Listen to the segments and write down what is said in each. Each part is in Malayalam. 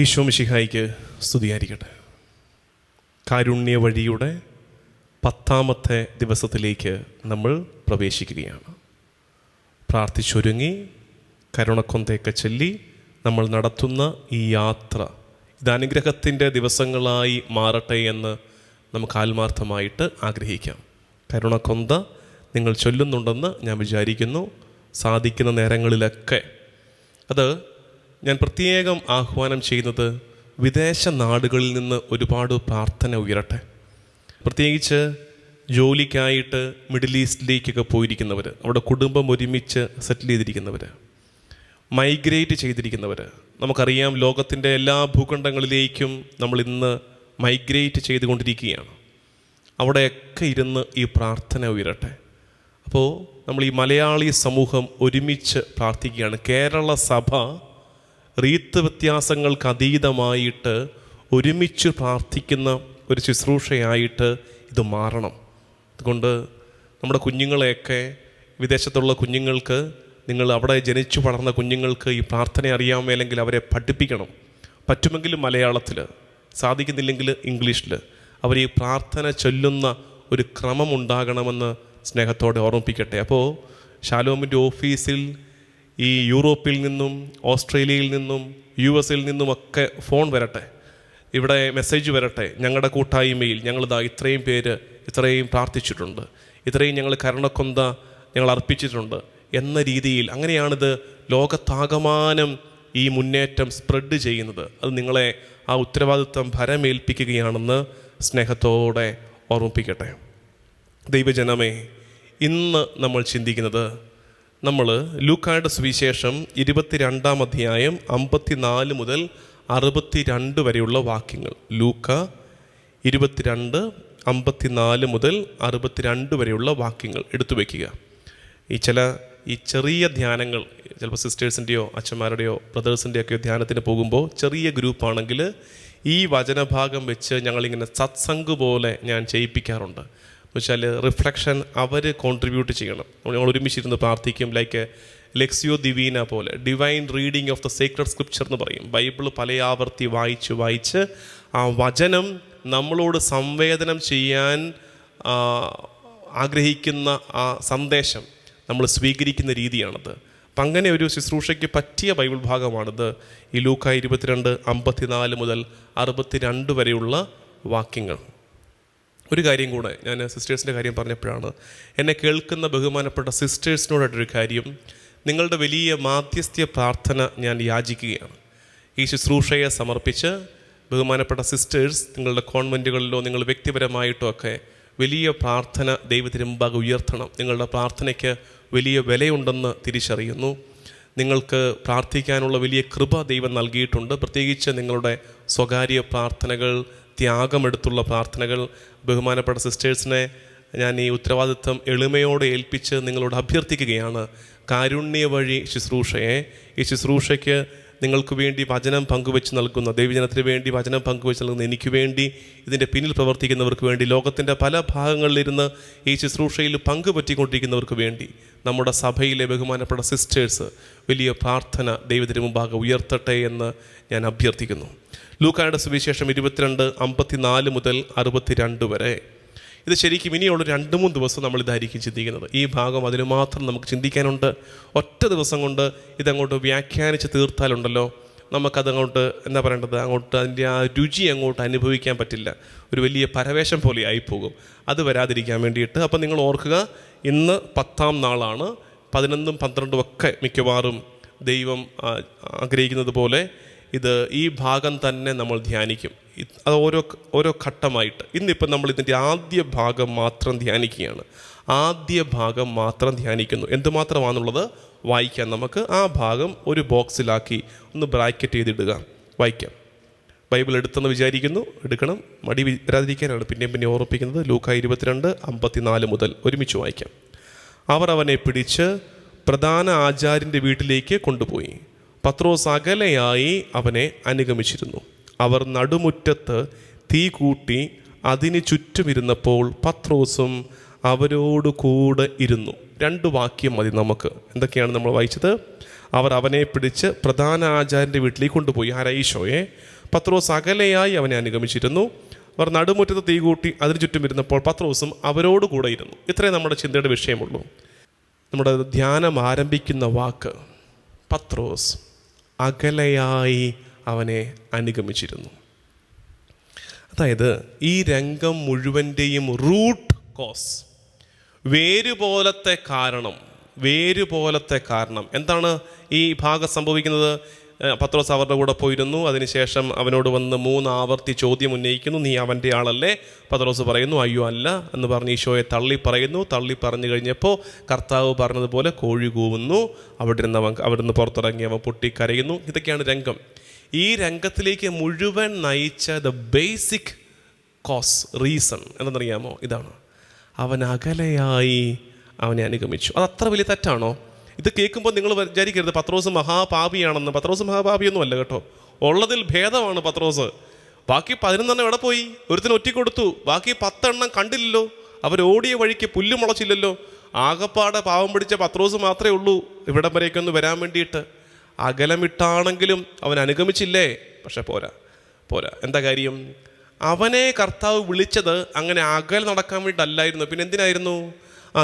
ഈശോ മിശിഹായ്ക്ക് സ്തുതിയായിരിക്കട്ടെ. കാരുണ്യ വഴിയുടെ 10ാമത്തെ ദിവസത്തിലേക്ക് നമ്മൾ പ്രവേശിക്കുകയാണ്. പ്രാർത്ഥിച്ചൊരുങ്ങി കരുണക്കൊന്തയൊക്കെ ചൊല്ലി നമ്മൾ നടത്തുന്ന ഈ യാത്ര ഇത് അനുഗ്രഹത്തിൻ്റെ ദിവസങ്ങളായി മാറട്ടെ എന്ന് നമുക്ക് ആത്മാർത്ഥമായിട്ട് ആഗ്രഹിക്കാം. കരുണക്കൊന്ത നിങ്ങൾ ചൊല്ലുന്നുണ്ടെന്ന് ഞാൻ വിചാരിക്കുന്നു. സാധിക്കുന്ന നേരങ്ങളിലൊക്കെ അത് ഞാൻ പ്രത്യേകം ആഹ്വാനം ചെയ്യുന്നത് വിദേശ നാടുകളിൽ നിന്ന് ഒരുപാട് പ്രാർത്ഥന ഉയരട്ടെ. പ്രത്യേകിച്ച് ജോലിക്കായിട്ട് മിഡിൽ ഈസ്റ്റിലേക്കൊക്കെ പോയിരിക്കുന്നവർ, അവിടെ കുടുംബം ഒരുമിച്ച് സെറ്റിൽ ചെയ്തിരിക്കുന്നവർ, മൈഗ്രേറ്റ് ചെയ്തിരിക്കുന്നവർ. നമുക്കറിയാം, ലോകത്തിൻ്റെ എല്ലാ ഭൂഖണ്ഡങ്ങളിലേക്കും നമ്മൾ ഇന്ന് മൈഗ്രേറ്റ് ചെയ്തുകൊണ്ടിരിക്കുകയാണ്. അവിടെയൊക്കെ ഇരുന്ന് ഈ പ്രാർത്ഥന ഉയരട്ടെ. അപ്പോൾ നമ്മൾ ഈ മലയാളി സമൂഹം ഒരുമിച്ച് പ്രാർത്ഥിക്കുകയാണ്. കേരള സഭ റീത്ത് വ്യത്യാസങ്ങൾക്ക് അതീതമായിട്ട് ഒരുമിച്ച് പ്രാർത്ഥിക്കുന്ന ഒരു ശുശ്രൂഷയായിട്ട് ഇത് മാറണം. അതുകൊണ്ട് നമ്മുടെ കുഞ്ഞുങ്ങളെയൊക്കെ, വിദേശത്തുള്ള കുഞ്ഞുങ്ങൾക്ക്, നിങ്ങൾ അവിടെ ജനിച്ചു വളർന്ന കുഞ്ഞുങ്ങൾക്ക് ഈ പ്രാർത്ഥന അറിയാൻ മേലെങ്കിൽ അവരെ പഠിപ്പിക്കണം. പറ്റുമെങ്കിൽ മലയാളത്തിൽ, സാധിക്കുന്നില്ലെങ്കിൽ ഇംഗ്ലീഷിൽ അവർ ഈ പ്രാർത്ഥന ചൊല്ലുന്ന ഒരു ക്രമമുണ്ടാകണമെന്ന് സ്നേഹത്തോടെ ഓർമ്മിപ്പിക്കട്ടെ. അപ്പോൾ ഷാലോമിൻ്റെ ഓഫീസിൽ ഈ യൂറോപ്പിൽ നിന്നും ഓസ്ട്രേലിയയിൽ നിന്നും US-ൽ നിന്നുമൊക്കെ ഫോൺ വരട്ടെ, ഇവിടെ മെസ്സേജ് വരട്ടെ. ഞങ്ങളുടെ കൂട്ടായ്മയിൽ ഞങ്ങളിതാ ഇത്രയും പേര് ഇത്രയും പ്രാർത്ഥിച്ചിട്ടുണ്ട്, ഇത്രയും ഞങ്ങൾ കരുണക്കൊന്ത ഞങ്ങൾ അർപ്പിച്ചിട്ടുണ്ട് എന്ന രീതിയിൽ. അങ്ങനെയാണിത് ലോകത്താകമാനം ഈ മുന്നേറ്റം സ്പ്രെഡ് ചെയ്യുന്നത്. അത് നിങ്ങളെ ആ ഉത്തരവാദിത്വം ഭരമേൽപ്പിക്കുകയാണെന്ന് സ്നേഹത്തോടെ ഓർമ്മിപ്പിക്കട്ടെ. ദൈവജനമേ, ഇന്ന് നമ്മൾ ചിന്തിക്കുന്നത്, നമ്മൾ ലൂക്കായുടെ സുവിശേഷം 22-ാം അധ്യായം 54 മുതൽ 62 വരെയുള്ള വാക്യങ്ങൾ. ലൂക്ക 22, 54 മുതൽ 62 വരെയുള്ള വാക്യങ്ങൾ എടുത്തു വയ്ക്കുക. ഈ ചെറിയ ധ്യാനങ്ങൾ, ചിലപ്പോൾ സിസ്റ്റേഴ്സിൻ്റെയോ അച്ഛന്മാരുടെയോ ബ്രദേഴ്സിൻ്റെയൊക്കെ ധ്യാനത്തിന് പോകുമ്പോൾ ചെറിയ ഗ്രൂപ്പാണെങ്കിൽ ഈ വചനഭാഗം വെച്ച് ഞങ്ങളിങ്ങനെ സത്സംഗ് പോലെ ഞാൻ ചെയ്യിപ്പിക്കാറുണ്ട്. എന്ന് വെച്ചാൽ റിഫ്ലക്ഷൻ അവർ കോൺട്രിബ്യൂട്ട് ചെയ്യണം. ഞങ്ങൾ ഒരുമിച്ചിരുന്ന് പ്രാർത്ഥിക്കും. ലൈക്ക് ലെക്സിയോ ദിവീന പോലെ, divine reading of the secret scripture എന്ന് പറയും. ബൈബിൾ പലയാവർത്തി വായിച്ച് ആ വചനം നമ്മളോട് സംവേദനം ചെയ്യാൻ ആഗ്രഹിക്കുന്ന ആ സന്ദേശം നമ്മൾ സ്വീകരിക്കുന്ന രീതിയാണത്. അപ്പം അങ്ങനെ ഒരു ശുശ്രൂഷയ്ക്ക് പറ്റിയ ബൈബിൾ ഭാഗമാണിത്. ഈ ലൂക്ക 22, 54 മുതൽ 62 വരെയുള്ള വാക്യങ്ങൾ. ഒരു കാര്യം കൂടെ, ഞാൻ സിസ്റ്റേഴ്സിൻ്റെ കാര്യം പറഞ്ഞപ്പോഴാണ് എന്നെ കേൾക്കുന്ന ബഹുമാനപ്പെട്ട സിസ്റ്റേഴ്സിനോടായിട്ടൊരു കാര്യം, നിങ്ങളുടെ വലിയ മാധ്യസ്ഥ്യ പ്രാർത്ഥന ഞാൻ യാചിക്കുകയാണ്. ഈ ശുശ്രൂഷയെ സമർപ്പിച്ച് ബഹുമാനപ്പെട്ട സിസ്റ്റേഴ്സ് നിങ്ങളുടെ കോൺവെൻറ്റുകളിലോ നിങ്ങൾ വ്യക്തിപരമായിട്ടോ ഒക്കെ വലിയ പ്രാർത്ഥന ദൈവത്തിന് മുമ്പാകെ ഉയർത്തണം. നിങ്ങളുടെ പ്രാർത്ഥനയ്ക്ക് വലിയ വിലയുണ്ടെന്ന് തിരിച്ചറിയുന്നു. നിങ്ങൾക്ക് പ്രാർത്ഥിക്കാനുള്ള വലിയ കൃപ ദൈവം നൽകിയിട്ടുണ്ട്. പ്രത്യേകിച്ച് നിങ്ങളുടെ സ്വകാര്യ പ്രാർത്ഥനകൾ, ത്യാഗമെടുത്തുള്ള പ്രാർത്ഥനകൾ. ബഹുമാനപ്പെട്ട സിസ്റ്റേഴ്സിനെ ഞാൻ ഈ ഉത്തരവാദിത്വം എളിമയോടെ ഏൽപ്പിച്ച് നിങ്ങളോട് അഭ്യർത്ഥിക്കുകയാണ്. കാരുണ്യ വഴി ശുശ്രൂഷയെ, ഈ ശുശ്രൂഷയ്ക്ക് നിങ്ങൾക്ക് വേണ്ടി വചനം പങ്കുവെച്ച് നൽകുന്ന, ദൈവജനത്തിന് വേണ്ടി വചനം പങ്കുവെച്ച് നൽകുന്ന എനിക്ക് വേണ്ടി, ഇതിൻ്റെ പിന്നിൽ പ്രവർത്തിക്കുന്നവർക്ക് വേണ്ടി, ലോകത്തിൻ്റെ പല ഭാഗങ്ങളിലിരുന്ന് ഈ ശുശ്രൂഷയിൽ പങ്കുപറ്റിക്കൊണ്ടിരിക്കുന്നവർക്ക് വേണ്ടി നമ്മുടെ സഭയിലെ ബഹുമാനപ്പെട്ട സിസ്റ്റേഴ്സ് വലിയ പ്രാർത്ഥന ദൈവത്തിന് മുമ്പാകെ ഉയർത്തട്ടെ എന്ന് ഞാൻ അഭ്യർത്ഥിക്കുന്നു. ലൂക്കായുടെ സുവിശേഷം 22, 54 മുതൽ 62 വരെ. ഇത് ശരിക്കും ഇനിയുള്ള 2-3 ദിവസം നമ്മൾ ഇതായിരിക്കും ചിന്തിക്കുന്നത്. ഈ ഭാഗം അതിന് മാത്രം നമുക്ക് ചിന്തിക്കാനുണ്ട്. ഒറ്റ ദിവസം കൊണ്ട് ഇതങ്ങോട്ട് വ്യാഖ്യാനിച്ച് തീർത്താലുണ്ടല്ലോ, നമുക്കതങ്ങോട്ട് എന്താ പറയേണ്ടത്, അങ്ങോട്ട് അതിൻ്റെ ആ രുചി അങ്ങോട്ട് അനുഭവിക്കാൻ പറ്റില്ല. ഒരു വലിയ പരവേശം പോലെ ആയിപ്പോകും. അത് വരാതിരിക്കാൻ വേണ്ടിയിട്ട് അപ്പം നിങ്ങൾ ഓർക്കുക, ഇന്ന് 10ാം നാളാണ്. 11ഉം 12ഉം ഒക്കെ മിക്കവാറും ദൈവം ആഗ്രഹിക്കുന്നത് പോലെ ഇത് ഈ ഭാഗം തന്നെ നമ്മൾ ധ്യാനിക്കും. അത് ഓരോ ഘട്ടമായിട്ട്. ഇന്നിപ്പം നമ്മൾ ഇതിൻ്റെ ആദ്യ ഭാഗം മാത്രം ധ്യാനിക്കുകയാണ്. ആദ്യ ഭാഗം മാത്രം ധ്യാനിക്കുന്നു. എന്തുമാത്രമാണെന്നുള്ളത് വായിക്കാം. നമുക്ക് ആ ഭാഗം ഒരു ബോക്സിലാക്കി ഒന്ന് ബ്രാക്കറ്റ് ചെയ്തിടുക, വായിക്കാം. ബൈബിൾ എടുത്തെന്ന് വിചാരിക്കുന്നു, എടുക്കണം. മടി വരാതിരിക്കാനാണ് പിന്നെ ഓർമ്മിപ്പിക്കുന്നത്. ലൂക്ക 22, 54 മുതൽ ഒരുമിച്ച് വായിക്കാം. അവർ അവനെ പിടിച്ച് പ്രധാന ആചാര്യൻ്റെ വീട്ടിലേക്ക് കൊണ്ടുപോയി. പത്രോസ് അകലെയായി അവനെ അനുഗമിച്ചിരുന്നു. അവർ നടുമുറ്റത്ത് തീ കൂട്ടി അതിന് ചുറ്റുമിരുന്നപ്പോൾ പത്രോസും അവരോട് കൂടെ ഇരുന്നു. 2 വാക്യം മതി നമുക്ക്. എന്തൊക്കെയാണ് നമ്മൾ വായിച്ചത്? അവർ അവനെ പിടിച്ച് പ്രധാന ആചാര്യൻ്റെ വീട്ടിലേക്ക് കൊണ്ടുപോയി. ആരാ? ഈശോയെ. പത്രോസ് അകലെയായി അവനെ അനുഗമിച്ചിരുന്നു. അവർ നടുമുറ്റത്ത് തീ കൂട്ടി അതിന് ചുറ്റും ഇരുന്നപ്പോൾ പത്രോസും അവരോട് കൂടെ ഇരുന്നു. ഇത്രേ നമ്മുടെ ചിന്തയുടെ വിഷയമുള്ളൂ. നമ്മുടെ ധ്യാനം ആരംഭിക്കുന്ന വാക്ക് പത്രോസ് അകലെയായി അവനെ അനുഗമിച്ചിരുന്നു. അതായത് ഈ രംഗം മുഴുവൻ്റെയും റൂട്ട് കോസ്, വേരുപോലത്തെ കാരണം എന്താണ് ഈ ഭാഗം സംഭവിക്കുന്നത്? പത്രോസ് അവരുടെ കൂടെ പോയിരുന്നു. അതിനുശേഷം അവനോട് വന്ന് 3 ആവർത്തി ചോദ്യം ഉന്നയിക്കുന്നു. നീ അവൻ്റെ ആളല്ലേ? പത്രോസ് പറയുന്നു അയ്യോ അല്ല എന്ന് പറഞ്ഞ് ഈശോയെ തള്ളി പറഞ്ഞു കഴിഞ്ഞപ്പോൾ കർത്താവ് പറഞ്ഞതുപോലെ കോഴി കൂവുന്നു. അവിടുന്ന് പുറത്തിറങ്ങി അവൻ പൊട്ടിക്കരയുന്നു. ഇതൊക്കെയാണ് രംഗം. ഈ രംഗത്തിലേക്ക് മുഴുവൻ നയിച്ച ദ ബേസിക് കോസ്, റീസൺ എന്തെന്നറിയാമോ? ഇതാണ്, അവൻ അകലെയായി അവനെ അനുഗമിച്ചു. അത് അത്ര വലിയ തെറ്റാണോ? ഇത് കേൾക്കുമ്പോൾ നിങ്ങൾ വിചാരിക്കരുത് പത്രോസ് മഹാപാപിയാണെന്ന്. പത്രോസ് മഹാപാപിയൊന്നും അല്ല കേട്ടോ. ഉള്ളതിൽ ഭേദമാണ് പത്രോസ്. ബാക്കി 11 എവിടെ പോയി? ഒരുത്തിന് ഒറ്റിക്കൊടുത്തു. ബാക്കി 10 കണ്ടില്ലല്ലോ. അവരോടിയ വഴിക്ക് പുല്ല് മുളച്ചില്ലല്ലോ. ആകപ്പാടെ പാവം പിടിച്ച പത്രോസ് മാത്രമേ ഉള്ളൂ ഇവിടം വരേക്കൊന്ന് വരാൻ വേണ്ടിയിട്ട്. അകലമിട്ടാണെങ്കിലും അവൻ അനുഗമിച്ചില്ലേ? പക്ഷെ പോരാ. എന്താ കാര്യം? അവനെ കർത്താവ് വിളിച്ചത് അങ്ങനെ അകലെ നടക്കാൻ വേണ്ടിയിട്ടല്ലായിരുന്നു. പിന്നെ എന്തിനായിരുന്നു?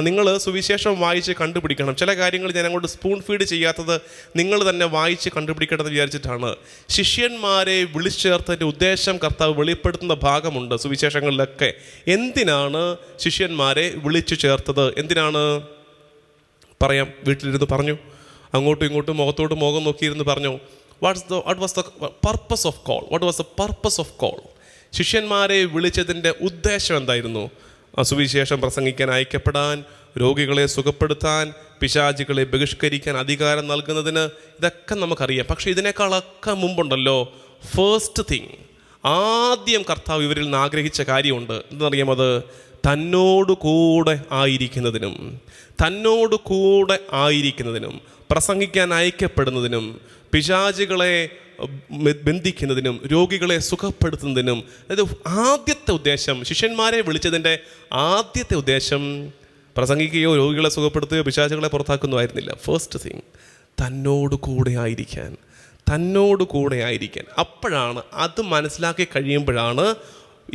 നിങ്ങൾ സുവിശേഷം വായിച്ച് കണ്ടുപിടിക്കണം. ചില കാര്യങ്ങൾ ഞാൻ അങ്ങോട്ട് സ്പൂൺ ഫീഡ് ചെയ്യാത്തത് നിങ്ങൾ തന്നെ വായിച്ച് കണ്ടുപിടിക്കണമെന്ന് വിചാരിച്ചിട്ടാണ്. ശിഷ്യന്മാരെ വിളിച്ചു ചേർത്തതിൻ്റെ ഉദ്ദേശം കർത്താവ് വെളിപ്പെടുത്തുന്ന ഭാഗമുണ്ട് സുവിശേഷങ്ങളിലൊക്കെ. എന്തിനാണ് ശിഷ്യന്മാരെ വിളിച്ചു ചേർത്തത്? എന്തിനാണ്? പറയാം. വീട്ടിലിരുന്ന് പറഞ്ഞു, അങ്ങോട്ടും ഇങ്ങോട്ടും മുഖത്തോട് മുഖം നോക്കിയിരുന്ന് പറഞ്ഞു. What was the purpose of call? ശിഷ്യന്മാരെ വിളിച്ചതിൻ്റെ ഉദ്ദേശം എന്തായിരുന്നു? സുവിശേഷം പ്രസംഗിക്കാൻ, അയക്കപ്പെടാൻ, രോഗികളെ സുഖപ്പെടുത്താൻ, പിശാചുകളെ ബഹിഷ്കരിക്കാൻ അധികാരം നൽകുന്നതിന്. ഇതൊക്കെ നമുക്കറിയാം. പക്ഷേ ഇതിനേക്കാളൊക്കെ മുമ്പുണ്ടല്ലോ ഫസ്റ്റ് തിങ്. ആദ്യം കർത്താവ് ഇവരിൽ നിന്ന് ആഗ്രഹിച്ച കാര്യമുണ്ട്. എന്തെന്നറിയാം? അത് തന്നോട് കൂടെ ആയിരിക്കുന്നതിനും പ്രസംഗിക്കാൻ അയക്കപ്പെടുന്നതിനും പിശാചുകളെ ബന്ധിക്കുന്നതിനും രോഗികളെ സുഖപ്പെടുത്തുന്നതിനും. അതായത് ആദ്യത്തെ ഉദ്ദേശം, ശിഷ്യന്മാരെ വിളിച്ചതിൻ്റെ ആദ്യത്തെ ഉദ്ദേശം പ്രസംഗിക്കുകയോ രോഗികളെ സുഖപ്പെടുത്തുകയോ പിശാചുകളെ പുറത്താക്കുന്നോ ആയിരുന്നില്ല. ഫസ്റ്റ് തിങ് തന്നോട് കൂടെ ആയിരിക്കാൻ. അപ്പോഴാണ്, അത് മനസ്സിലാക്കി കഴിയുമ്പോഴാണ്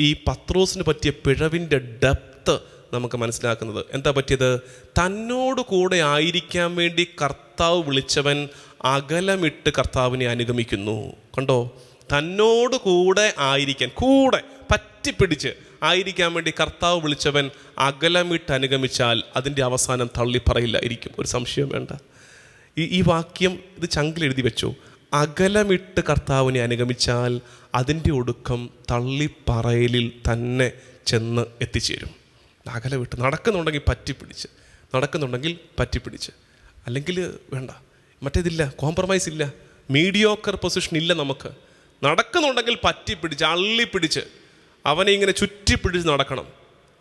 ഈ പത്രോസിന് പറ്റിയ പിഴവിൻ്റെ ഡെപ്ത് നമുക്ക് മനസ്സിലാക്കുന്നത്. എന്താ പറ്റിയത്? തന്നോട് കൂടെ ആയിരിക്കാൻ വേണ്ടി കർത്താവ് വിളിച്ചവൻ അകലമിട്ട് കർത്താവിനെ അനുഗമിക്കുന്നു. കണ്ടോ? തന്നോട് കൂടെ ആയിരിക്കാൻ, കൂടെ പറ്റിപ്പിടിച്ച് ആയിരിക്കാൻ വേണ്ടി കർത്താവ് വിളിച്ചവൻ അകലമിട്ട് അനുഗമിച്ചാൽ അതിൻ്റെ അവസാനം തള്ളിപ്പറയില്ലായിരിക്കും. ഒരു സംശയം വേണ്ട. ഈ വാക്യം ഇത് ചങ്കിലെഴുതി വെച്ചു. അകലമിട്ട് കർത്താവിനെ അനുഗമിച്ചാൽ അതിൻ്റെ ഒടുക്കം തള്ളിപ്പറയലിൽ തന്നെ ചെന്ന് എത്തിച്ചേരും. അകലമിട്ട് നടക്കുന്നുണ്ടെങ്കിൽ പറ്റിപ്പിടിച്ച്, അല്ലെങ്കിൽ വേണ്ട, മറ്റേതില്ല, കോംപ്രമൈസ് ഇല്ല, മീഡിയോക്കർ പൊസിഷൻ ഇല്ല. നമുക്ക് നടക്കുന്നുണ്ടെങ്കിൽ പറ്റിപ്പിടിച്ച് അള്ളിപ്പിടിച്ച് അവനെ ഇങ്ങനെ ചുറ്റിപ്പിടിച്ച് നടക്കണം.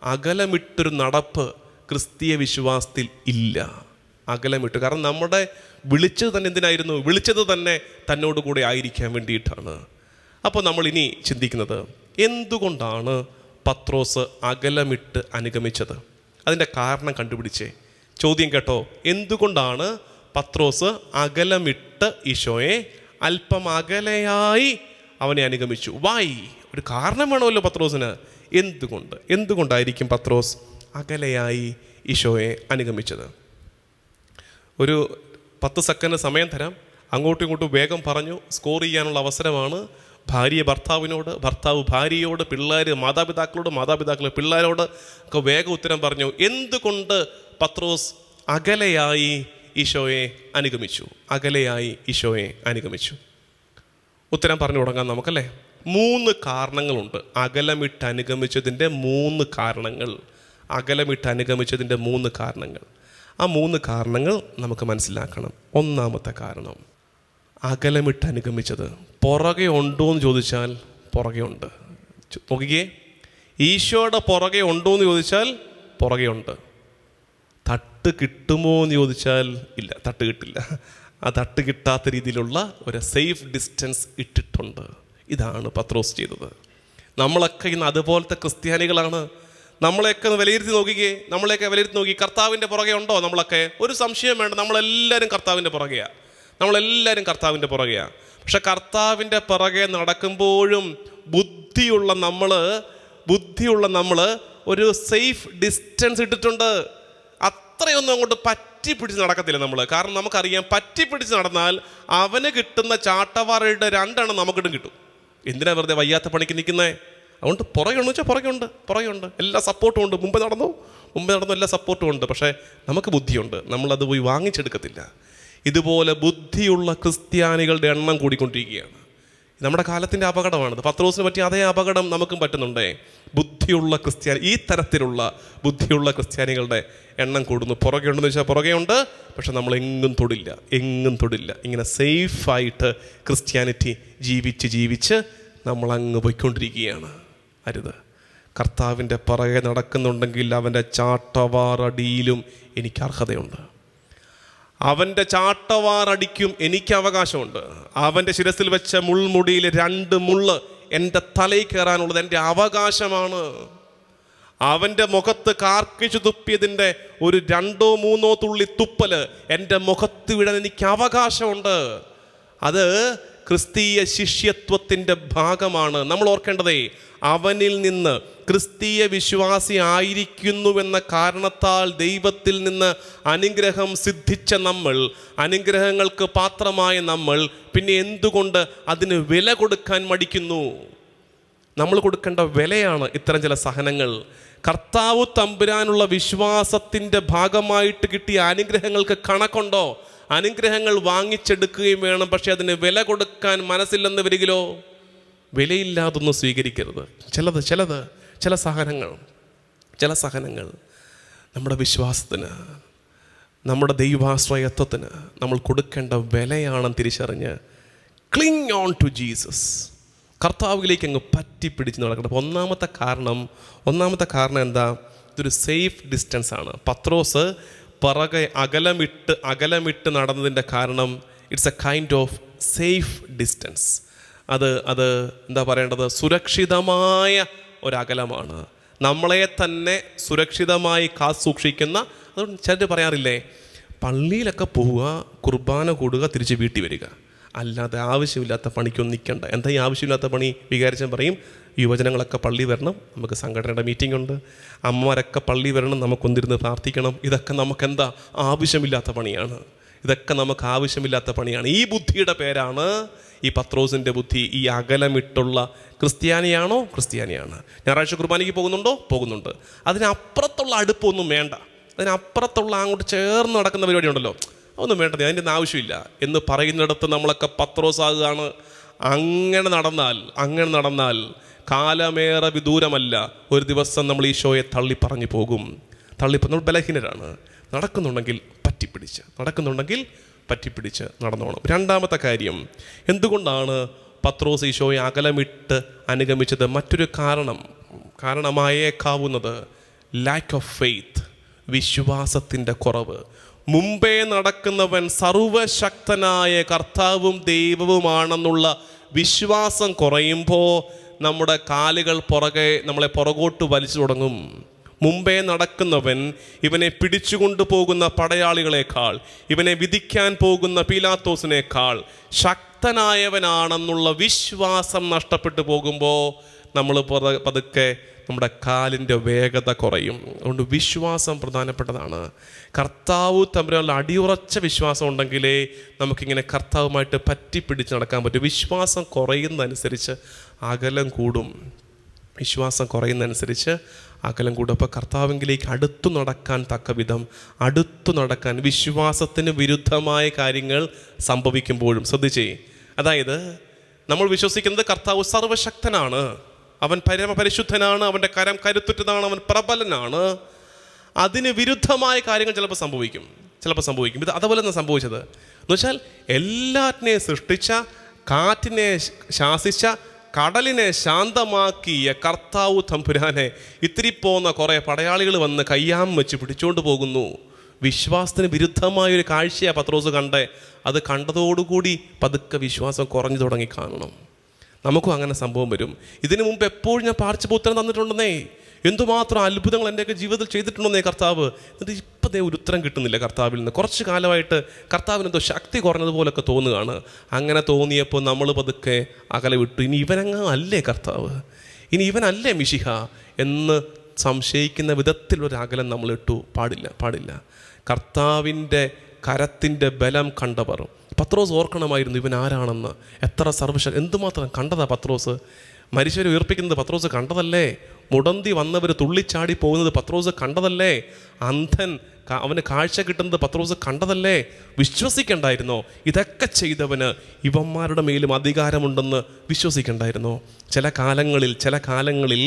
അകലമിട്ടൊരു നടപ്പ് ക്രിസ്തീയ വിശ്വാസത്തിൽ ഇല്ല. അകലമിട്ട്, കാരണം നമ്മുടെ വിളിച്ചത് തന്നെ എന്തിനായിരുന്നു? വിളിച്ചത് തന്നെ തന്നോട് കൂടെ ആയിരിക്കാൻ വേണ്ടിയിട്ടാണ്. അപ്പോൾ നമ്മൾ ഇനി ചിന്തിക്കുന്നത്, എന്തുകൊണ്ടാണ് പത്രോസ് അകലമിട്ട് അനുഗമിച്ചത്? അതിൻ്റെ കാരണം കണ്ടുപിടിച്ചേ. ചോദ്യം കേട്ടോ, എന്തുകൊണ്ടാണ് പത്രോസ് അകലമിട്ട് ഈശോയെ അല്പം അകലെയായി അവനെ അനുഗമിച്ചു? വായി ഒരു കാരണം വേണമല്ലോ പത്രോസിന്. എന്തുകൊണ്ടായിരിക്കും പത്രോസ് അകലെയായി ഈശോയെ അനുഗമിച്ചത്? ഒരു 10 സെക്കൻഡ് സമയം തരാം. അങ്ങോട്ടും ഇങ്ങോട്ടും വേഗം പറഞ്ഞു സ്കോർ ചെയ്യാനുള്ള അവസരമാണ്. ഭാര്യ ഭർത്താവിനോട്, ഭർത്താവ് ഭാര്യയോട്, പിള്ളേർ മാതാപിതാക്കൾ പിള്ളേരോട് ഒക്കെ വേഗം ഉത്തരം പറഞ്ഞു. എന്തുകൊണ്ട് പത്രോസ് അകലെയായി ഈശോയെ അനുഗമിച്ചു? ഉത്തരം പറഞ്ഞു തുടങ്ങാം നമുക്കല്ലേ. 3 കാരണങ്ങളുണ്ട് അകലമിട്ട് അനുഗമിച്ചതിൻ്റെ 3 കാരണങ്ങൾ. ആ 3 കാരണങ്ങൾ നമുക്ക് മനസ്സിലാക്കണം. ഒന്നാമത്തെ കാരണം, അകലമിട്ട് അനുഗമിച്ചത് പുറകെ ഉണ്ടോ എന്ന് ചോദിച്ചാൽ പുറകെ ഉണ്ട്. നോക്കിക്കേ, ഈശോയുടെ പുറകെ ഉണ്ടോ എന്ന് ചോദിച്ചാൽ പുറകെ ഉണ്ട്. തട്ട് കിട്ടുമോ എന്ന് ചോദിച്ചാൽ ഇല്ല, തട്ട് കിട്ടില്ല. ആ തട്ട് കിട്ടാത്ത രീതിയിലുള്ള ഒരു സേഫ് ഡിസ്റ്റൻസ് ഇട്ടിട്ടുണ്ട്. ഇതാണ് പത്രോസ് ചെയ്തത്. നമ്മളൊക്കെ ഇന്ന് അതുപോലത്തെ ക്രിസ്ത്യാനികളാണ്. നമ്മളെയൊക്കെ വിലയിരുത്തി നോക്കി, കർത്താവിൻ്റെ പുറകെ ഉണ്ടോ? നമ്മളൊക്കെ ഒരു സംശയം വേണ്ട, നമ്മളെല്ലാവരും കർത്താവിൻ്റെ പുറകെയാണ്. നമ്മളെല്ലാവരും കർത്താവിൻ്റെ പുറകെയാണ്. പക്ഷെ കർത്താവിൻ്റെ പിറകെ നടക്കുമ്പോഴും ബുദ്ധിയുള്ള നമ്മൾ ഒരു സേഫ് ഡിസ്റ്റൻസ് ഇട്ടിട്ടുണ്ട്. അത്രയൊന്നും അങ്ങോട്ട് പറ്റിപ്പിടിച്ച് നടക്കത്തില്ല നമ്മൾ. കാരണം നമുക്കറിയാം, പറ്റിപ്പിടിച്ച് നടന്നാൽ അവന് കിട്ടുന്ന ചാട്ടവാറയുടെ 2 നമുക്കിട്ടും കിട്ടും. എന്തിനാ വെറുതെ വയ്യാത്ത പണിക്ക് നിൽക്കുന്നത്? അതുകൊണ്ട് പുറകെയുണ്ട് വെച്ചാൽ പുറകെയുണ്ട്, എല്ലാ സപ്പോർട്ടും ഉണ്ട്. മുമ്പേ നടന്നു എല്ലാ സപ്പോർട്ടും ഉണ്ട്. പക്ഷേ നമുക്ക് ബുദ്ധിയുണ്ട്, നമ്മളത് പോയി വാങ്ങിച്ചെടുക്കത്തില്ല. ഇതുപോലെ ബുദ്ധിയുള്ള ക്രിസ്ത്യാനികളുടെ എണ്ണം കൂടിക്കൊണ്ടിരിക്കുകയാണ്. നമ്മുടെ കാലത്തിൻ്റെ അപകടമാണിത്. പത്രോസിന് പറ്റിയ അതേ അപകടം നമുക്കും പറ്റുന്നുണ്ടേ. ബുദ്ധിയുള്ള ഈ തരത്തിലുള്ള ബുദ്ധിയുള്ള ക്രിസ്ത്യാനികളുടെ എണ്ണം കൂടുന്നു. പുറകെ ഉണ്ടെന്ന് വെച്ചാൽ പുറകെയുണ്ട്, പക്ഷെ നമ്മൾ എങ്ങും തൊടില്ല. ഇങ്ങനെ സേഫായിട്ട് ക്രിസ്ത്യാനിറ്റി ജീവിച്ച് നമ്മളങ്ങ് പോയിക്കൊണ്ടിരിക്കുകയാണ്. അരുത്. കർത്താവിൻ്റെ പുറകെ നടക്കുന്നുണ്ടെങ്കിൽ അവൻ്റെ ചാട്ടവാറടിയിലും എനിക്ക് അർഹതയുണ്ട്. അവൻ്റെ ചാട്ടവാറടിക്കും എനിക്ക് അവകാശമുണ്ട്. അവൻ്റെ ശിരസിൽ വെച്ച മുൾമുടിയിൽ 2 മുള്ള് എൻ്റെ തലയിൽ കയറാനുള്ളത് എൻ്റെ അവകാശമാണ്. അവൻ്റെ മുഖത്ത് കാർക്കിച്ചു തുപ്പിയതിൻ്റെ ഒരു 2-3 തുള്ളി തുപ്പൽ എൻ്റെ മുഖത്ത് വിടാൻ എനിക്ക് അവകാശമുണ്ട്. അത് ക്രിസ്തീയ ശിഷ്യത്വത്തിൻ്റെ ഭാഗമാണ്. നമ്മൾ ഓർക്കേണ്ടതേ, അവനിൽ നിന്ന് ക്രിസ്തീയ വിശ്വാസി ആയിരിക്കുന്നുവെന്ന കാരണത്താൽ ദൈവത്തിൽ നിന്ന് അനുഗ്രഹം സിദ്ധിച്ച നമ്മൾ, അനുഗ്രഹങ്ങൾക്ക് പാത്രമായ നമ്മൾ പിന്നെ എന്തുകൊണ്ട് അതിന് വില കൊടുക്കാൻ മടിക്കുന്നു? നമ്മൾ കൊടുക്കേണ്ട വിലയാണ് ഇത്തരം ചില സഹനങ്ങൾ. കർത്താവ് തമ്പുരാനുള്ള വിശ്വാസത്തിൻ്റെ ഭാഗമായിട്ട് കിട്ടിയ അനുഗ്രഹങ്ങൾക്ക് കണക്കുണ്ടോ? അനുഗ്രഹങ്ങൾ വാങ്ങിച്ചെടുക്കുകയും വേണം, പക്ഷെ അതിന് വില കൊടുക്കാൻ മനസ്സില്ലെന്ന് വരികിലോ? വിലയില്ലാതൊന്നും സ്വീകരിക്കരുത്. ചില സഹനങ്ങൾ നമ്മുടെ വിശ്വാസത്തിന്, നമ്മുടെ ദൈവാശ്രയത്വത്തിന് നമ്മൾ കൊടുക്കേണ്ട വിലയാണെന്ന് തിരിച്ചറിഞ്ഞ് ക്ലിങ് ഓൺ ടു ജീസസ്, കർത്താവിലേക്ക് അങ്ങ് പറ്റിപ്പിടിച്ച് നടക്കണം. അപ്പോൾ ഒന്നാമത്തെ കാരണം എന്താ? ഇതൊരു സേഫ് ഡിസ്റ്റൻസ് ആണ്. പത്രോസ് പിറകെ അകലമിട്ട് നടന്നതിൻ്റെ കാരണം it's A kind of safe distance. അത് എന്താ പറയേണ്ടത്? സുരക്ഷിതമായ ഒരകലമാണ്. നമ്മളെ തന്നെ സുരക്ഷിതമായി കാസൂക്ഷിക്കുന്ന. അതുകൊണ്ട് ചിലർ പറയാറില്ലേ, പള്ളിയിലൊക്കെ പോവുക, കുർബാന കൂടുക, തിരിച്ച് വീട്ടിൽ വരിക, അല്ലാതെ ആവശ്യമില്ലാത്ത പണിക്കൊന്നും നിൽക്കണ്ട. എന്താ ഈ ആവശ്യമില്ലാത്ത പണി? വികാരിച്ചൻ പറയും, യുവജനങ്ങളൊക്കെ പള്ളി വരണം, നമുക്ക് സംഘടനയുടെ മീറ്റിംഗ് ഉണ്ട്, അമ്മമാരൊക്കെ പള്ളി വരണം, നമുക്കൊന്നിരുന്ന് പ്രാർത്ഥിക്കണം. ഇതൊക്കെ നമുക്കെന്താ? ആവശ്യമില്ലാത്ത പണിയാണ്. ഈ ബുദ്ധിയുടെ പേരാണ് ഈ പത്രോസിൻ്റെ ബുദ്ധി. ഈ അകലമിട്ടുള്ള ക്രിസ്ത്യാനിയാണ്. ഞായറാഴ്ച കുർബാനയ്ക്ക് പോകുന്നുണ്ട്. അതിനപ്പുറത്തുള്ള അടുപ്പൊന്നും വേണ്ട. അതിനപ്പുറത്തുള്ള അങ്ങോട്ട് ചേർന്ന് നടക്കുന്ന പരിപാടി ഉണ്ടല്ലോ, ഒന്നും വേണ്ട, അതിൻ്റെ ഒന്നും ആവശ്യമില്ല എന്ന് പറയുന്നിടത്ത് നമ്മളൊക്കെ പത്രോസാകുകയാണ്. അങ്ങനെ നടന്നാൽ കാലമേറെ വിദൂരമല്ല, ഒരു ദിവസം നമ്മൾ ഈശോയെ തള്ളിപ്പറഞ്ഞു പോകും. നമ്മൾ ബലഹീനരാണ്. നടക്കുന്നുണ്ടെങ്കിൽ പറ്റിപ്പിടിച്ച് നടന്നോണം. രണ്ടാമത്തെ കാര്യം, എന്തുകൊണ്ടാണ് പത്രോസ് ഈശോയെ അകലമിട്ട് അനുഗമിച്ചത്? മറ്റൊരു കാരണമായേക്കാവുന്നത് ലാക്ക് ഓഫ് ഫെയ്ത്ത്, വിശ്വാസത്തിൻ്റെ കുറവ്. മുമ്പേ നടക്കുന്നവൻ സർവശക്തനായ കർത്താവും ദൈവവുമാണെന്നുള്ള വിശ്വാസം കുറയുമ്പോൾ നമ്മുടെ കാലുകൾ നമ്മളെ പുറകോട്ട് വലിച്ചു തുടങ്ങും. മുമ്പേ നടക്കുന്നവൻ ഇവനെ പിടിച്ചുകൊണ്ടു പോകുന്ന പടയാളികളെക്കാൾ, ഇവനെ വിധിക്കാൻ പോകുന്ന പീലാത്തോസിനേക്കാൾ ശക്തനായവനാണെന്നുള്ള വിശ്വാസം നഷ്ടപ്പെട്ടു പോകുമ്പോൾ നമ്മൾ പതുക്കെ നമ്മുടെ കാലിൻ്റെ വേഗത കുറയും. അതുകൊണ്ട് വിശ്വാസം പ്രധാനപ്പെട്ടതാണ്. കർത്താവ് തമ്മിലുള്ള അടിയുറച്ച വിശ്വാസം ഉണ്ടെങ്കിലേ നമുക്കിങ്ങനെ കർത്താവുമായിട്ട് പറ്റിപ്പിടിച്ച് നടക്കാൻ പറ്റും. വിശ്വാസം കുറയുന്നതനുസരിച്ച് അകലം കൂടും. അപ്പോൾ കർത്താവിലേക്ക് അടുത്തു നടക്കാൻ തക്ക വിധം വിശ്വാസത്തിന് വിരുദ്ധമായ കാര്യങ്ങൾ സംഭവിക്കുമ്പോഴും ശ്രദ്ധിച്ചേ. അതായത് നമ്മൾ വിശ്വസിക്കുന്നത് കർത്താവ് സർവശക്തനാണ്, അവൻ പരമപരിശുദ്ധനാണ്, അവൻ്റെ കരം കരുത്തുറ്റതാണ്, അവൻ പ്രബലനാണ്. അതിന് വിരുദ്ധമായ കാര്യങ്ങൾ ചിലപ്പോൾ സംഭവിക്കും. ഇത് അതുപോലെ തന്നെ സംഭവിച്ചത് എന്ന് വെച്ചാൽ, എല്ലാറ്റിനെയും സൃഷ്ടിച്ച, കാറ്റിനെ ശാസിച്ച, കടലിനെ ശാന്തമാക്കിയ കർത്താവ് തമ്പുരാനെ ഇത്തിരി പോകുന്ന കുറേ പടയാളികൾ വന്ന് കയ്യാം വെച്ച് പിടിച്ചുകൊണ്ട് പോകുന്നു. വിശ്വാസത്തിന് വിരുദ്ധമായൊരു കാഴ്ചയാണ് പത്രോസ് കണ്ടേ. അത് കണ്ടതോടുകൂടി പതുക്കെ വിശ്വാസം കുറഞ്ഞു തുടങ്ങി കാണണം. നമുക്കും അങ്ങനെ സംഭവം വരും. ഇതിനു മുമ്പ് എപ്പോഴും ഞാൻ പാർശ്വപുത്രം തന്നിട്ടുണ്ടെന്നേ, എന്തുമാത്രം അത്ഭുതങ്ങൾ എൻ്റെയൊക്കെ ജീവിതത്തിൽ ചെയ്തിട്ടുണ്ടോന്നേ കർത്താവ്. എന്നിട്ട് ഇപ്പോഴത്തെ ഒരു ഉത്തരം കിട്ടുന്നില്ല കർത്താവിൽ നിന്ന്. കുറച്ച് കാലമായിട്ട് കർത്താവിന് എന്തോ ശക്തി കുറഞ്ഞതുപോലൊക്കെ തോന്നുകയാണ്. അങ്ങനെ തോന്നിയപ്പോൾ നമ്മൾ പതുക്കെ അകലെ വിട്ടു. ഇനി ഇവനങ്ങ് അല്ലേ കർത്താവ്, ഇനി ഇവനല്ലേ മിശിഹ എന്ന് സംശയിക്കുന്ന വിധത്തിലൊരു അകലം നമ്മൾ ഇട്ടു. പാടില്ല. കർത്താവിൻ്റെ കരത്തിൻ്റെ ബലം കണ്ടവർ. പത്രോസ് ഓർക്കണമായിരുന്നു ഇവൻ ആരാണെന്ന്. എത്ര എന്തുമാത്രം കണ്ടതാ പത്രോസ്. മരിച്ചവരെ ഉയർപ്പിക്കുന്നത് പത്രോസ് കണ്ടതല്ലേ? മുടന്തി വന്നവർ തുള്ളിച്ചാടി പോകുന്നത് പത്രോസ് കണ്ടതല്ലേ? അന്ധൻ അവന് കാഴ്ച കിട്ടുന്നത് പത്രോസ് കണ്ടതല്ലേ? വിശ്വസിക്കണ്ടായിരുന്നോ? ഇതൊക്കെ ചെയ്തവന് ഇവന്മാരുടെ മേലും അധികാരമുണ്ടെന്ന് വിശ്വസിക്കണ്ടായിരുന്നോ? ചില കാലങ്ങളിൽ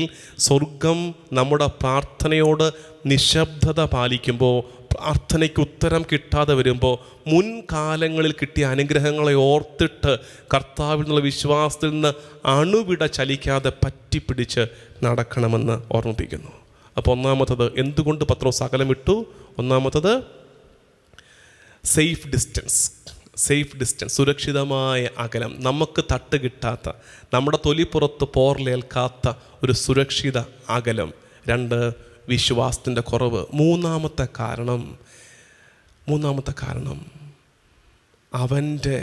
സ്വർഗം നമ്മുടെ പ്രാർത്ഥനയോട് നിശബ്ദത പാലിക്കുമ്പോൾ, പ്രാർത്ഥനയ്ക്ക് ഉത്തരം കിട്ടാതെ വരുമ്പോൾ, മുൻകാലങ്ങളിൽ കിട്ടിയ അനുഗ്രഹങ്ങളെ ഓർത്തിട്ട് കർത്താവിൽ നിന്നുള്ള വിശ്വാസത്തിൽ നിന്ന് അണുവിട ചലിക്കാതെ പറ്റിപ്പിടിച്ച് നടക്കണമെന്ന് ഓർമ്മിപ്പിക്കുന്നു. അപ്പോൾ ഒന്നാമത്തത്, എന്തുകൊണ്ട് പത്രോസ് അകലം വിട്ടു? ഒന്നാമത്തത് സേഫ് ഡിസ്റ്റൻസ്, സുരക്ഷിതമായ അകലം. നമുക്ക് തട്ട് കിട്ടാത്ത, നമ്മുടെ തൊലിപ്പുറത്ത് പോർലേൽക്കാത്ത ഒരു സുരക്ഷിത അകലം. 2, വിശ്വാസത്തിൻ്റെ കുറവ്. മൂന്നാമത്തെ കാരണം അവൻ്റെ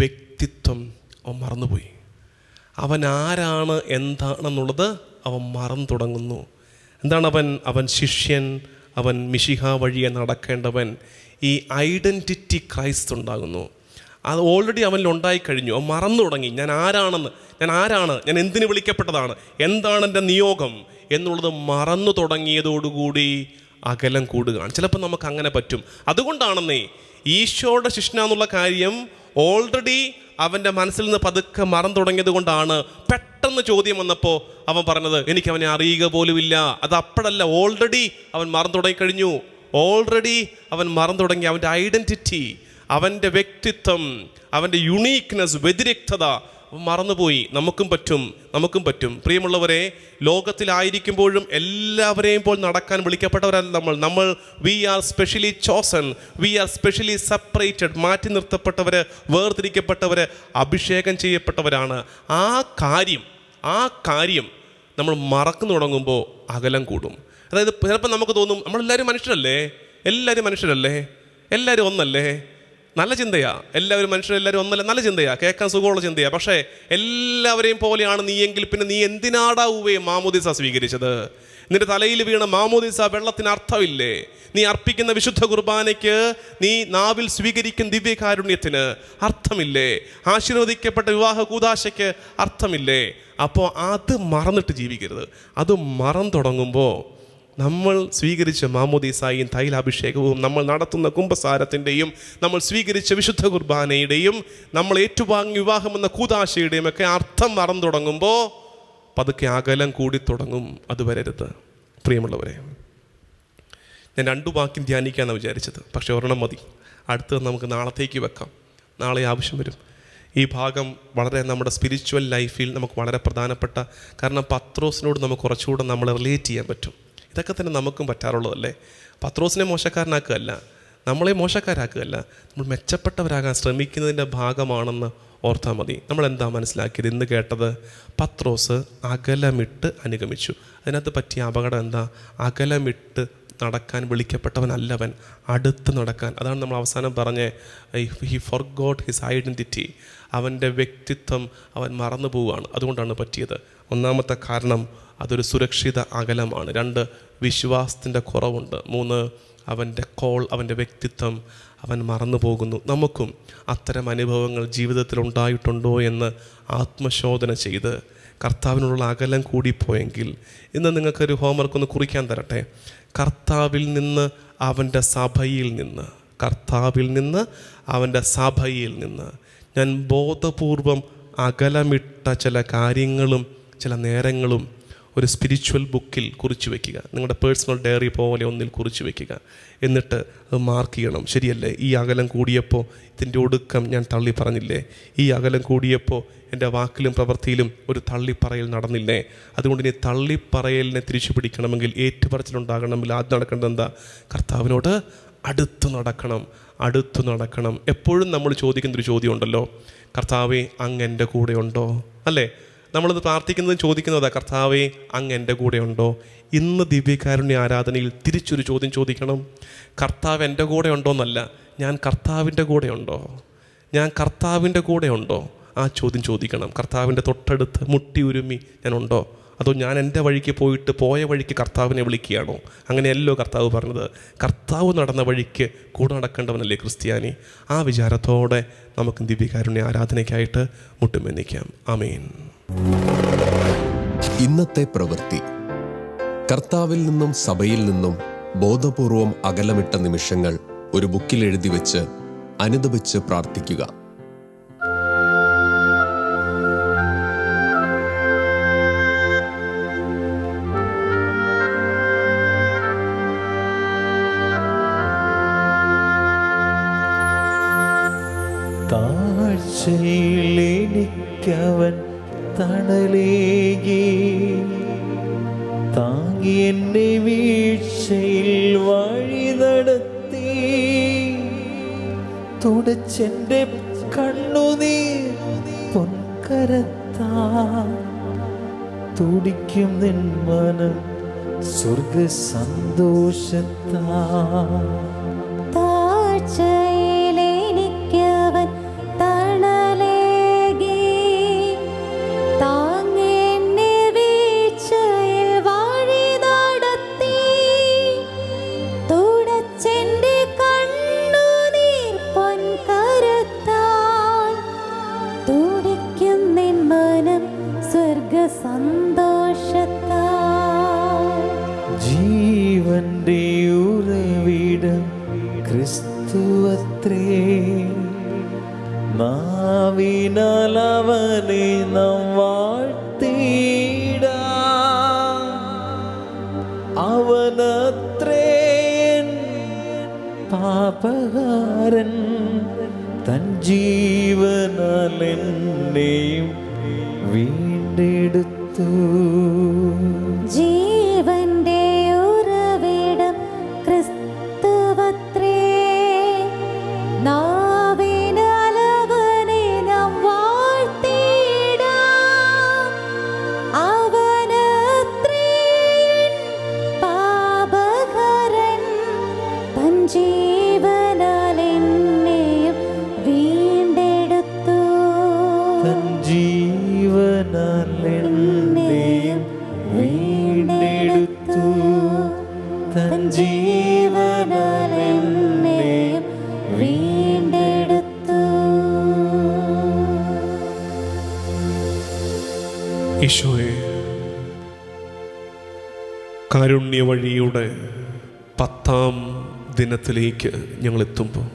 വ്യക്തിത്വം അവൻ മറന്നുപോയി. അവൻ ആരാണ് എന്താണെന്നുള്ളത് അവൻ മറന്നു തുടങ്ങുന്നു. എന്താണ് അവൻ ശിഷ്യൻ, അവൻ മിശിഹ വഴിയെ നടക്കേണ്ടവൻ. ഈ ഐഡൻറ്റിറ്റി ക്രൈസ്റ്റ് ഉണ്ടാകുന്നു. അത് ഓൾറെഡി അവനിൽ ഉണ്ടായിക്കഴിഞ്ഞു. അവൻ മറന്നു തുടങ്ങി. ഞാൻ ആരാണ്, ഞാൻ എന്തിനു വിളിക്കപ്പെട്ടതാണ്, എന്താണ് എൻ്റെ നിയോഗം എന്നുള്ളത് മറന്നു തുടങ്ങിയതോടുകൂടി അകലം കൂടുകയാണ്. ചിലപ്പോൾ നമുക്ക് അങ്ങനെ പറ്റും. അതുകൊണ്ടാണെന്നേ ഈശോയുടെ ശിഷ്യനാന്നുള്ള കാര്യം ഓൾറെഡി അവൻ്റെ മനസ്സിൽ നിന്ന് പതുക്കെ മറന്നു തുടങ്ങിയത് കൊണ്ടാണ് പെട്ടെന്ന് ചോദ്യം വന്നപ്പോൾ അവൻ പറഞ്ഞത് എനിക്ക് അവനെ അറിയുക പോലുമില്ല. അത് അപ്പോഴല്ല, ഓൾറെഡി അവൻ മറന്നു തുടങ്ങിക്കഴിഞ്ഞു. അവൻ മറന്നു തുടങ്ങി അവൻ്റെ ഐഡൻറ്റിറ്റി, അവൻ്റെ വ്യക്തിത്വം, അവൻ്റെ യുണീക്ക്നെസ്, വ്യതിരിക്തത മറന്നുപോയി. നമുക്കും പറ്റും. പ്രിയമുള്ളവരെ, ലോകത്തിലായിരിക്കുമ്പോഴും എല്ലാവരെയും പോൽ നടക്കാൻ വിളിക്കപ്പെട്ടവരല്ല നമ്മൾ. We are specially chosen, we are specially separated. മാറ്റി നിർത്തപ്പെട്ടവർ, വേർതിരിക്കപ്പെട്ടവർ, അഭിഷേകം ചെയ്യപ്പെട്ടവരാണ്. ആ കാര്യം നമ്മൾ മറക്കുന്നു തുടങ്ങുമ്പോൾ അകലം കൂടും. അതായത് ചിലപ്പോൾ നമുക്ക് തോന്നും നമ്മളെല്ലാവരും മനുഷ്യരല്ലേ, എല്ലാവരും ഒന്നല്ലേ. നല്ല ചിന്തയാ, എല്ലാവരും മനുഷ്യരെല്ലാവരും ഒന്നല്ല, നല്ല ചിന്തയാ, കേൾക്കാൻ സുഖമുള്ള ചിന്തയാ. പക്ഷേ എല്ലാവരെയും പോലെയാണ് നീയെങ്കിൽ പിന്നെ നീ എന്തിനാടാ മാമോദിസ സ്വീകരിച്ചത്? നിന്റെ തലയിൽ വീണ മാമോദിസ വെള്ളത്തിന് അർത്ഥമില്ലേ? നീ അർപ്പിക്കുന്ന വിശുദ്ധ കുർബാനയ്ക്ക്, നീ നാവിൽ സ്വീകരിക്കുന്ന ദിവ്യകാരുണ്യത്തിന് അർത്ഥമില്ലേ? ആശീർവദിക്കപ്പെട്ട വിവാഹ കൂദാശയ്ക്ക് അർത്ഥമില്ലേ? അപ്പോൾ അത് മറന്നിട്ട് ജീവിക്കരുത്. അത് മറന്നു തുടങ്ങുമ്പോൾ നമ്മൾ സ്വീകരിച്ച മാമോദീസായും തൈലാഭിഷേകവും, നമ്മൾ നടത്തുന്ന കുംഭസാരത്തിൻ്റെയും, നമ്മൾ സ്വീകരിച്ച വിശുദ്ധ കുർബാനയുടെയും, നമ്മൾ ഏറ്റുവാങ്ങിയ വിവാഹമെന്ന കൂദാശയുടെയും ഒക്കെ അർത്ഥം മറന്നു തുടങ്ങുമ്പോൾ പതുക്കെ അകലം കൂടി തുടങ്ങും. അത് വരരുത് പ്രിയമുള്ളവരെ. ഞാൻ 2 വാക്യം ധ്യാനിക്കാമെന്നാണ് വിചാരിച്ചത്, പക്ഷേ ഒരെണ്ണം മതി. അടുത്തത് നമുക്ക് നാളത്തേക്ക് വെക്കാം, നാളെ ആവശ്യം വരും. ഈ ഭാഗം വളരെ നമ്മുടെ സ്പിരിച്വൽ ലൈഫിൽ നമുക്ക് വളരെ പ്രധാനപ്പെട്ട, കാരണം പത്രോസിനോട് നമുക്ക് കുറച്ചുകൂടെ നമ്മൾ റിലേറ്റ് ചെയ്യാൻ പറ്റും. ഇതൊക്കെ തന്നെ നമുക്കും പറ്റാറുള്ളതല്ലേ. പത്രോസിനെ മോശക്കാരനാക്കുകയല്ല, നമ്മളെ മോശക്കാരാക്കുകയല്ല, നമ്മൾ മെച്ചപ്പെട്ടവരാകാൻ ശ്രമിക്കുന്നതിൻ്റെ ഭാഗമാണെന്ന് ഓർത്താൽ മതി. നമ്മളെന്താ മനസ്സിലാക്കിയത്? ഇന്ന് കേട്ടത്, പത്രോസ് അകലമിട്ട് അനുഗമിച്ചു. അതിനകത്ത് പറ്റിയ അപകടം എന്താ? അകലമിട്ട് നടക്കാൻ വിളിക്കപ്പെട്ടവനല്ലവൻ, അടുത്ത് നടക്കാൻ. അതാണ് നമ്മൾ അവസാനം പറഞ്ഞ ഹി ഫോർഗോട്ട് ഹിസ് ഐഡൻറ്റിറ്റി. അവൻ്റെ വ്യക്തിത്വം അവൻ മറന്നു പോവുകയാണ്. അതുകൊണ്ടാണ് പറ്റിയത്. ഒന്നാമത്തെ കാരണം അതൊരു സുരക്ഷിത അകലമാണ്. 2, വിശ്വാസത്തിൻ്റെ കുറവുണ്ട്. 3, അവൻ്റെ വ്യക്തിത്വം അവൻ മറന്നു പോകുന്നു. നമുക്കും അത്തരം അനുഭവങ്ങൾ ജീവിതത്തിൽ ഉണ്ടായിട്ടുണ്ടോ എന്ന് ആത്മശോധന ചെയ്ത് കർത്താവിനുള്ള അകലം കൂടിപ്പോയെങ്കിൽ ഇന്ന് നിങ്ങൾക്കൊരു ഹോംവർക്ക് ഒന്ന് കുറിക്കാൻ തരട്ടെ. കർത്താവിൽ നിന്ന് അവൻ്റെ സഭയിൽ നിന്ന് ഞാൻ ബോധപൂർവം അകലമിട്ട ചില കാര്യങ്ങളും ചില നേരങ്ങളും ഒരു സ്പിരിച്വൽ ബുക്കിൽ കുറിച്ച് വയ്ക്കുക. നിങ്ങളുടെ പേഴ്സണൽ ഡയറി പോലെ ഒന്നിൽ കുറിച്ച് വയ്ക്കുക. എന്നിട്ട് അത് മാർക്ക് ചെയ്യണം. ശരിയല്ലേ, ഈ അകലം കൂടിയപ്പോൾ ഇതിൻ്റെ ഒടുക്കം ഞാൻ തള്ളി പറഞ്ഞില്ലേ? ഈ അകലം കൂടിയപ്പോൾ എൻ്റെ വാക്കിലും പ്രവൃത്തിയിലും ഒരു തള്ളിപ്പറയൽ നടന്നില്ലേ? അതുകൊണ്ട് ഇനി തള്ളിപ്പറയലിനെ തിരിച്ചു പിടിക്കണമെങ്കിൽ, ഏറ്റുപറച്ചിലുണ്ടാകണമെങ്കിൽ ആദ്യം നടക്കേണ്ടത് എന്താ? കർത്താവിനോട് അടുത്തു നടക്കണം. എപ്പോഴും നമ്മൾ ചോദിക്കുന്നൊരു ചോദ്യം ഉണ്ടല്ലോ, കർത്താവേ അങ്ങ് എൻ്റെ കൂടെ ഉണ്ടോ? അല്ലേ? നമ്മളിത് പ്രാർത്ഥിക്കുന്നതും ചോദിക്കുന്നതാ, കർത്താവേ അങ്ങ് എൻ്റെ കൂടെ ഉണ്ടോ? ഇന്ന് ദിവ്യകാരുണ്യ ആരാധനയിൽ തിരിച്ചൊരു ചോദ്യം ചോദിക്കണം. കർത്താവ് എൻ്റെ കൂടെ ഉണ്ടോ എന്നല്ല, ഞാൻ കർത്താവിൻ്റെ കൂടെ ഉണ്ടോ? ഞാൻ കർത്താവിൻ്റെ കൂടെ ഉണ്ടോ? ആ ചോദ്യം ചോദിക്കണം. കർത്താവിൻ്റെ തൊട്ടടുത്ത് മുട്ടി ഉരുമി ഞാനുണ്ടോ? അതോ ഞാൻ എൻ്റെ വഴിക്ക് പോയിട്ട് പോയ വഴിക്ക് കർത്താവിനെ വിളിക്കുകയാണോ? അങ്ങനെയല്ലോ കർത്താവ് പറഞ്ഞത്. കർത്താവ് നടന്ന വഴിക്ക് കൂടെ നടക്കേണ്ടവനല്ലേ ക്രിസ്ത്യാനി? ആ വിചാരത്തോടെ നമുക്ക് ദിവ്യകാരുണ്യ ആരാധനയ്ക്കായിട്ട് മുട്ടുമെന്നിക്കാം. ആമേൻ. ഇന്നത്തെ പ്രവൃത്തി. കർത്താവിൽ നിന്നും സഭയിൽ നിന്നും ബോധപൂർവം അകലമിട്ട നിമിഷങ്ങൾ ഒരു ബുക്കിൽ എഴുതി വെച്ച് അനുദപിച്ച് പ്രാർത്ഥിക്കുക. താഴ്ചയിലെനിക്കവൻ തണലേകി, താങ്ങി എന്നെ വീഴ്ചയിൽ വഴി നടത്തി, തുടച്ചെന്റെ കണ്ണുനീർ പൊൻകരത്താ, തുടിക്കും നിൻ മനം സ്വർഗ സന്തോഷത്താ. താഴ്ചയിലെനിക്കവൻ തണലേകി, താങ്ങി എന്നെ വീഴ്ചയിൽ വഴി നടത്തി, തുടച്ചെന്റെ കണ്ണുനീർ പൊൻകരത്താൽ, തുടിക്കും നിൻ മനം സ്വർഗ സന്തോഷത്താൽ. ജീവന്റെ ഉറവിടം ക്രിസ്തുവത്രേ, നാവിനാൽ അവനെ നാം വാഴ്ത്തിടാം. അവനത്രേ എൻ പാപഹാരൻ, തൻ ജീവനാൽ എന്നെയും വീണ്ടെടുത്തു. ജീവന്റെ ഉറവിടം ക്രിസ്തുവത്രേ, നാവിനാൽ അവനെ നാം വാഴ്ത്തിടാം. അവനത്രേ പാപഹരൻ, തൻ ജീവനാൽ എന്നെയും വീണ്ടെടുത്തു. തൻ ജീവനാൽ എന്നെയും വീണ്ടെടുത്തു. തൻ ജീവനാൽ എന്നെയും വീണ്ടെടുത്തു. ഈശോയെ, കാരുണ്യ വഴിയുടെ 10ാം ദിനത്തിലേക്ക് ഞങ്ങളെത്തുമ്പോൾ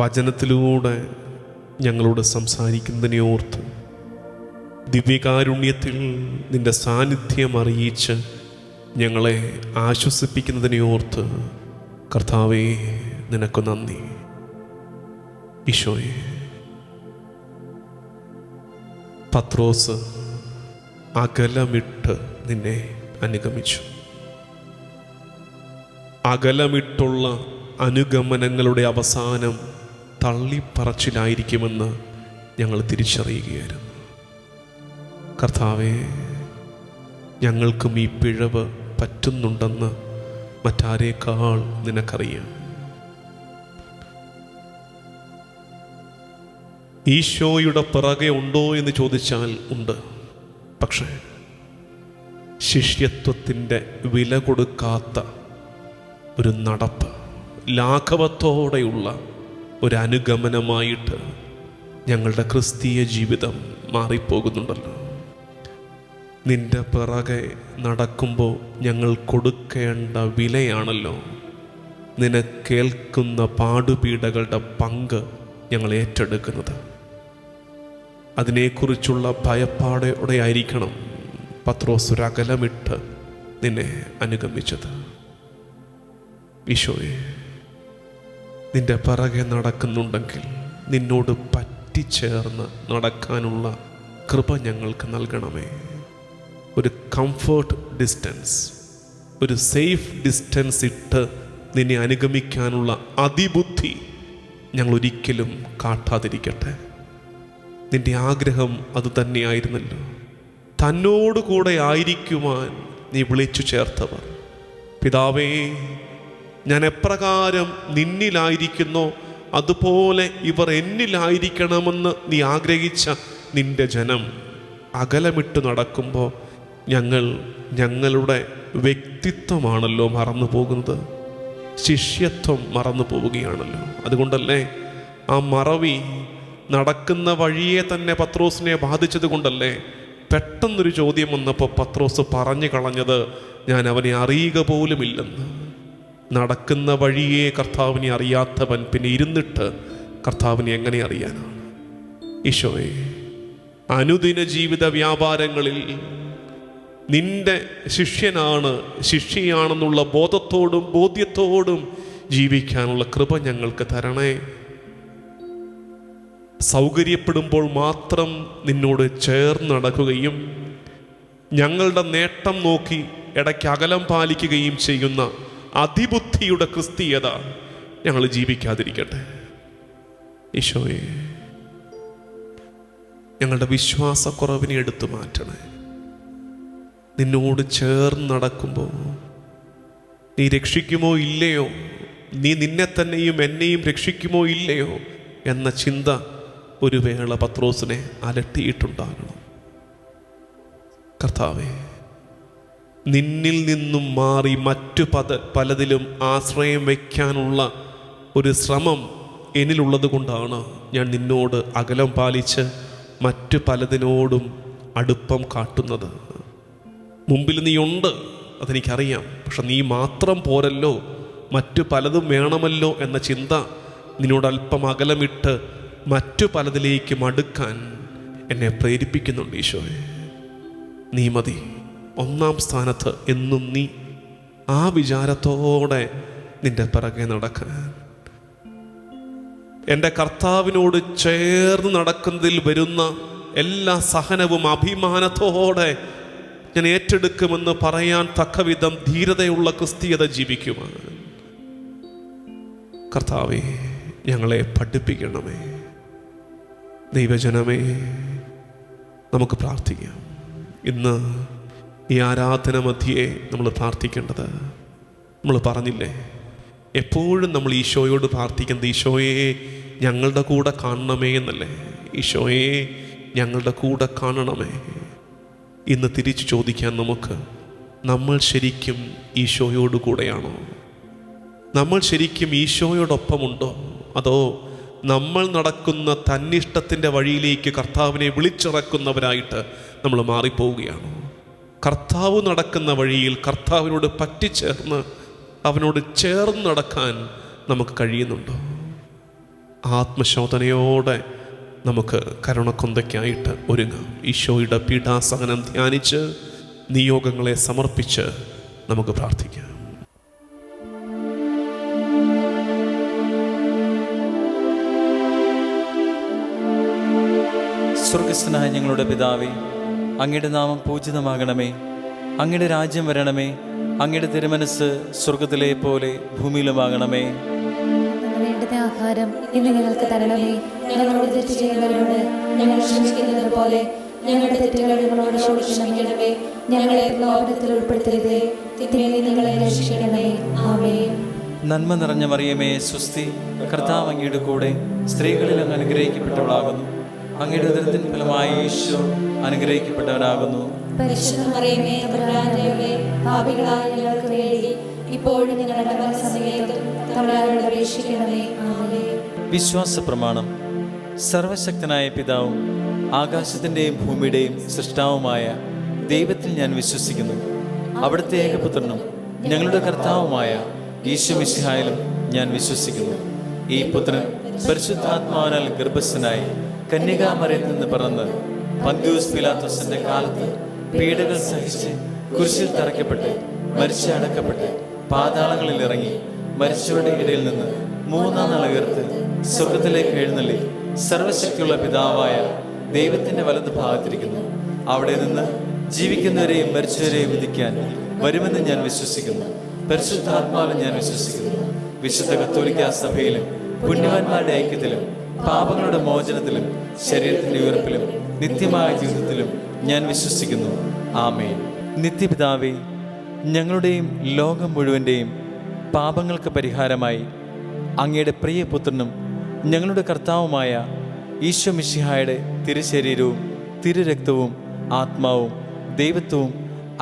വചനത്തിലൂടെ ഞങ്ങളോട് സംസാരിക്കുന്നതിനെ ഓർത്ത്, ദിവ്യകാരുണ്യത്തിൽ നിൻ്റെ സാന്നിധ്യം അറിയിച്ച് ഞങ്ങളെ ആശ്വസിപ്പിക്കുന്നതിനെ ഓർത്ത് കർത്താവേ നിനക്ക് നന്ദി. ഈശോയെ, പത്രോസ് അകലമിട്ട് നിന്നെ അനുഗമിച്ചു. അകലമിട്ടുള്ള അനുഗമനങ്ങളുടെ അവസാനം തള്ളിപ്പറച്ചിലായിരിക്കുമെന്ന് ഞങ്ങൾ തിരിച്ചറിയുകയായിരുന്നു. കർത്താവേ, ഞങ്ങൾക്കും ഈ പിഴവ് പറ്റുന്നുണ്ടെന്ന് മറ്റാരേക്കാൾ നിനക്കറിയാം. ഈശോയുടെ പിറകെ ഉണ്ടോ എന്ന് ചോദിച്ചാൽ ഉണ്ട്. പക്ഷേ ശിഷ്യത്വത്തിൻ്റെ വില കൊടുക്കാത്ത ഒരു നടപ്പ്, ലാഘവത്തോടെയുള്ള ഒരു അനുഗമനമായിട്ട് ഞങ്ങളുടെ ക്രിസ്തീയ ജീവിതം മാറിപ്പോകുന്നുണ്ടല്ലോ. നിന്റെ പിറകെ നടക്കുമ്പോൾ ഞങ്ങൾ കൊടുക്കേണ്ട വിലയാണല്ലോ നിനക്കേൽക്കുന്ന പാടുപീഡകളുടെ പങ്ക് ഞങ്ങൾ ഏറ്റെടുക്കുന്നത്. അതിനെക്കുറിച്ചുള്ള ഭയപ്പാടോടെ ആയിരിക്കണം പത്രോസ് ഒരകലമിട്ട് നിന്നെ അനുഗമിച്ചത്. ഈശോയെ, നിന്റെ പിറകെ നടക്കുന്നുണ്ടെങ്കിൽ നിന്നോട് പറ്റിച്ചേർന്ന് നടക്കാനുള്ള കൃപ ഞങ്ങൾക്ക് നൽകണമേ. ഒരു കംഫർട്ട് ഡിസ്റ്റൻസ്, ഒരു സേഫ് ഡിസ്റ്റൻസ് ഇട്ട് നിന്നെ അനുഗമിക്കാനുള്ള അതിബുദ്ധി ഞങ്ങൾ ഒരിക്കലും കാട്ടാതിരിക്കട്ടെ. നിന്റെ ആഗ്രഹം അത് തന്നെയായിരുന്നല്ലോ. തന്നോട് കൂടെ ആയിരിക്കുവാൻ നീ വിളിച്ചു ചേർത്തവർ. പിതാവേ, ഞാൻ എപ്രകാരം നിന്നിലായിരിക്കുന്നോ അതുപോലെ ഇവർ എന്നിലായിരിക്കണമെന്ന് നീ ആഗ്രഹിച്ച നിന്റെ ജനം അകലമിട്ട് നടക്കുമ്പോൾ ഞങ്ങളുടെ വ്യക്തിത്വമാണല്ലോ മറന്നു പോകുന്നത്, ശിഷ്യത്വം മറന്നു പോവുകയാണല്ലോ. അതുകൊണ്ടല്ലേ ആ മറവി നടക്കുന്ന വഴിയെ തന്നെ പത്രോസിനെ ബാധിച്ചത് കൊണ്ടല്ലേ പെട്ടെന്നൊരു ചോദ്യം വന്നപ്പോൾ പത്രോസ് പറഞ്ഞു കളഞ്ഞത്, ഞാൻ അവനെ അറിയുക പോലുമില്ലെന്ന്. നടക്കുന്ന വഴിയെ കർത്താവിനെ അറിയാത്തവൻ പിന്നെ ഇരുന്നിട്ട് കർത്താവിനെ എങ്ങനെ അറിയാനാണ്? ഈശോയെ, അനുദിന ജീവിത വ്യാപാരങ്ങളിൽ നിന്റെ ശിഷ്യയാണെന്നുള്ള ബോധത്തോടും ബോധ്യത്തോടും ജീവിക്കാനുള്ള കൃപ ഞങ്ങൾക്ക് തരണേ. സൗകര്യപ്പെടുമ്പോൾ മാത്രം നിന്നോട് ചേർന്ന് നടക്കുകയും ഞങ്ങളുടെ നേട്ടം നോക്കി ഇടയ്ക്ക് അകലം പാലിക്കുകയും ചെയ്യുന്ന അതിബുദ്ധിയുടെ ക്രിസ്തീയത ഞങ്ങൾ ജീവിക്കാതിരിക്കട്ടെ. ഈശോയെ, ഞങ്ങളുടെ വിശ്വാസക്കുറവിനെ എടുത്തു മാറ്റണേ. നിന്നോട് ചേർന്ന് നടക്കുമ്പോൾ നീ രക്ഷിക്കുമോ ഇല്ലയോ, നീ നിന്നെ തന്നെയും എന്നെയും രക്ഷിക്കുമോ ഇല്ലയോ എന്ന ചിന്ത ഒരു വേള പത്രോസിനെ അലട്ടിയിട്ടുണ്ടാകണം. കർത്താവേ, നിന്നിൽ നിന്നും മാറി മറ്റു പലതിലും ആശ്രയം വയ്ക്കാനുള്ള ഒരു ശ്രമം എന്നിലുള്ളത് കൊണ്ടാണ് ഞാൻ നിന്നോട് അകലം പാലിച്ച് മറ്റു പലതിനോടും അടുപ്പം കാട്ടുന്നത്. മുമ്പിൽ നീ ഉണ്ട്, അതെനിക്കറിയാം. പക്ഷെ നീ മാത്രം പോരല്ലോ, മറ്റു പലതും വേണമല്ലോ എന്ന ചിന്ത നിന്നോട് അല്പം അകലമിട്ട് മറ്റു പലതിലേക്ക് മടുക്കാൻ എന്നെ പ്രേരിപ്പിക്കുന്നുണ്ട്. ഈശോയെ, നീ മതി, ഒന്നാം സ്ഥാനത്ത് എന്നും നീ. ആ വിചാരത്തോടെ നിന്റെ പിറകെ നടക്കാൻ, എൻ്റെ കർത്താവിനോട് ചേർന്ന് നടക്കുന്നതിൽ വരുന്ന എല്ലാ സഹനവും അഭിമാനത്തോടെ ഞാൻ ഏറ്റെടുക്കുമെന്ന് പറയാൻ തക്കവിധം ധീരതയുള്ള ക്രിസ്തീയത ജീവിക്കുവാൻ കർത്താവേ ഞങ്ങളെ പഠിപ്പിക്കണമേ. ദൈവജനമേ, നമുക്ക് പ്രാർത്ഥിക്കാം. ഇന്ന് ഈ ആരാധന മധ്യേ നമ്മൾ പ്രാർത്ഥിക്കേണ്ടത്, നമ്മൾ പറഞ്ഞില്ലേ, എപ്പോഴും നമ്മൾ ഈശോയോട് പ്രാർത്ഥിക്കുന്നത് ഈശോയെ ഞങ്ങളുടെ കൂടെ കാണണമേ എന്നല്ലേ. ഈശോയെ ഞങ്ങളുടെ കൂടെ കാണണമേ. ഇന്ന് തിരിച്ചു ചോദിക്കാൻ നമുക്ക്, നമ്മൾ ശരിക്കും ഈശോയോട് കൂടെയാണോ? നമ്മൾ ശരിക്കും ഈശോയോടൊപ്പമുണ്ടോ? അതോ നമ്മൾ നടക്കുന്ന തന്നിഷ്ടത്തിൻ്റെ വഴിയിലേക്ക് കർത്താവിനെ വിളിച്ചിറക്കുന്നവരായിട്ട് നമ്മൾ മാറിപ്പോവുകയാണോ? കർത്താവ് നടക്കുന്ന വഴിയിൽ കർത്താവിനോട് പറ്റിച്ചേർന്ന് അവനോട് ചേർന്ന് നടക്കാൻ നമുക്ക് കഴിയുന്നുണ്ടോ? ആത്മശോധനയോടെ നമുക്ക് കരുണക്കൊന്തയ്ക്കായിട്ട് ഒരുങ്ങാം. ഈശോയുടെ പീഡാസഹനം ധ്യാനിച്ച് നിയോഗങ്ങളെ സമർപ്പിച്ച് നമുക്ക് പ്രാർത്ഥിക്കാം. സ്വർഗസ്ഥനായ ഞങ്ങളുടെ പിതാവേ, അങ്ങയുടെ നാമം പൂജിതമാകണമേ. അങ്ങയുടെ രാജ്യം വരണമേ. അങ്ങയുടെ തിരുമനസ് സ്വർഗത്തിലെ പോലെ ഭൂമിയിലുമാകണമേ. വേണ്ടുന്ന ആഹാരം ഇന്ന് ഞങ്ങൾക്ക് തരണമേ. ഞങ്ങളോട് തെറ്റ് ചെയ്യുന്നവരോട് ഞങ്ങൾ ക്ഷമിക്കുന്നത് പോലെ ഞങ്ങളുടെ തെറ്റുകൾ ഞങ്ങളോട് ക്ഷമിക്കണമേ. ഞങ്ങളെ പ്രലോഭനത്തിൽ ഉൾപ്പെടുത്തരുതേ, തിന്മയിൽ ഞങ്ങളെ രക്ഷിക്കണമേ. ആമേൻ. നന്മ നിറഞ്ഞ മറിയമേ, സ്വസ്തി. കർത്താവ് അങ്ങയുടെ കൂടെ സ്ത്രീകളിൽ അങ്ങ് അനുഗ്രഹിക്കപ്പെട്ടവളാകുന്നു. അങ്ങയുടെ ഉദരത്തിൻ ഫലമായ യേശു അനുഗ്രഹിക്കപ്പെട്ടവനാകുന്നു. പരിശുദ്ധ മറിയമേ, തമ്പുരാന്റെ അമ്മേ, പാപികളായ ഞങ്ങൾക്ക് വേണ്ടി ഇപ്പോഴും ഞങ്ങളുടെ മരണസമയത്തും തമ്പുരാനോട് അപേക്ഷിക്കണമേ. ആമേൻ. വിശ്വാസ പ്രമാണം. സർവശക്തനായ പിതാവും ആകാശത്തിൻ്റെയും ഭൂമിയുടെയും സൃഷ്ടാവുമായ ദൈവത്തിൽ ഞാൻ വിശ്വസിക്കുന്നു. അവിടുത്തെ ഏകപുത്രനും ഞങ്ങളുടെ കർത്താവുമായ ഈശോ മിശിഹായിലും ഞാൻ വിശ്വസിക്കുന്നു. ഈ പുത്രൻ പരിശുദ്ധാത്മാവിനാൽ ഗർഭസ്ഥനായി കന്യകാമറിയത്തിൽ നിന്ന് പിറന്ന് പന്തിയൂസ് പീലാത്തോസിന്റെ കാലത്ത് പീഡകൾ സഹിച്ച് കുരിശിൽ തറയ്ക്കപ്പെട്ട് മരിച്ച് അടക്കപ്പെട്ട് പാതാളങ്ങളിൽ ഇറങ്ങി മരിച്ചവരുടെ ഇടയിൽ നിന്ന് മൂന്നാം നാൾ ഉയർത്ത് സ്വർഗത്തിലേക്ക് എഴുന്നള്ളി സർവശക്തിയുള്ള പിതാവായ ദൈവത്തിന്റെ വലത് ഭാഗത്തിരിക്കുന്നു. അവിടെ നിന്ന് ജീവിക്കുന്നവരെയും മരിച്ചവരെയും വിധിക്കാൻ വരുമെന്ന് ഞാൻ വിശ്വസിക്കുന്നു. പരിശുദ്ധാത്മാവിൽ ഞാൻ വിശ്വസിക്കുന്നു. വിശുദ്ധ കത്തോലിക്കാ സഭയിലും പുണ്യവാന്മാരുടെ ഐക്യത്തിലും പാപങ്ങളുടെ മോചനത്തിലും ശരീരത്തിൻ്റെ ഉയർപ്പിലും നിത്യമായ ജീവിതത്തിലും ഞാൻ വിശ്വസിക്കുന്നു. ആമേൻ. നിത്യപിതാവേ, ഞങ്ങളുടെയും ലോകം മുഴുവൻ്റെയും പാപങ്ങൾക്ക് പരിഹാരമായി അങ്ങയുടെ പ്രിയപുത്രനും ഞങ്ങളുടെ കർത്താവുമായ ഈശോ മിശിഹായുടെ തിരുശരീരവും തിരുരക്തവും ആത്മാവും ദൈവത്വവും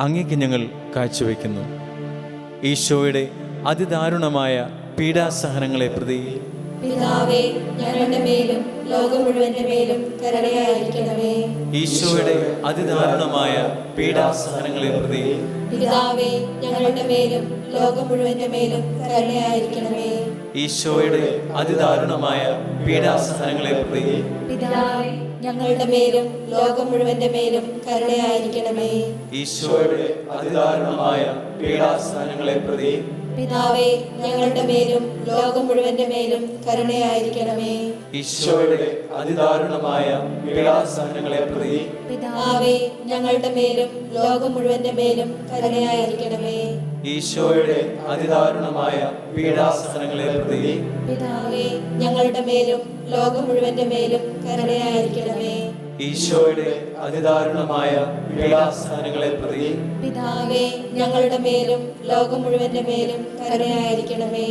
അങ്ങേക്ക് ഞങ്ങൾ കാഴ്ചവെക്കുന്നു. ഈശോയുടെ അതിദാരുണമായ പീഡാസഹനങ്ങളെ പ്രതി പിതാവേ, ഞങ്ങളുടെ മേലും ലോകം മുഴുവന്റെ മേലും കരുണയായിരിക്കണമേ. ഈശോയുടെ അതിദാരുണമായ പീഡാസഹനങ്ങളെ പ്രതി പിതാവേ, ഞങ്ങളുടെ മേലും ലോകം മുഴുവന്റെ മേലും കരുണയായിരിക്കണമേ. ഈശോയുടെ അതിദാരുണമായ പീഡാസഹനങ്ങളെ പ്രതി പിതാവേ, ഞങ്ങളുടെ മേലും ലോകം മുഴുവന്റെ മേലും കരുണയായിരിക്കണമേ. ഈശോയുടെ അതിദാരുണമായ പീഡാസഹനങ്ങളെ പ്രതി പിതാവേ, ഞങ്ങളുടെ മേലും ലോകം മുഴുവന്റെ മേലും കരുണയായിരിക്കണമേ. ഈശോയുടെ അതിദാരുണമായ പീഡാസഹനങ്ങളെ പ്രതി പിതാവേ, ഞങ്ങളുടെ മേലും ലോകം മുഴുവന്റെ മേലും കരുണയായിരിക്കണമേ. ഈശോയുടെ അതിദാരുണമായ പീഡാസഹനങ്ങളെ പ്രതി പിതാവേ, ഞങ്ങളുടെ മേലും ലോകം മുഴുവന്റെ മേലും കരുണയായിരിക്കണമേ. ഈശോയുടെ അതിദാരുണമായ പീഡാസഹനങ്ങളെ പ്രതി പിതാവേ, ഞങ്ങളുടെ മേലും ലോകം മുഴുവന്റെ മേലും കരുണയായിരിക്കണമേ.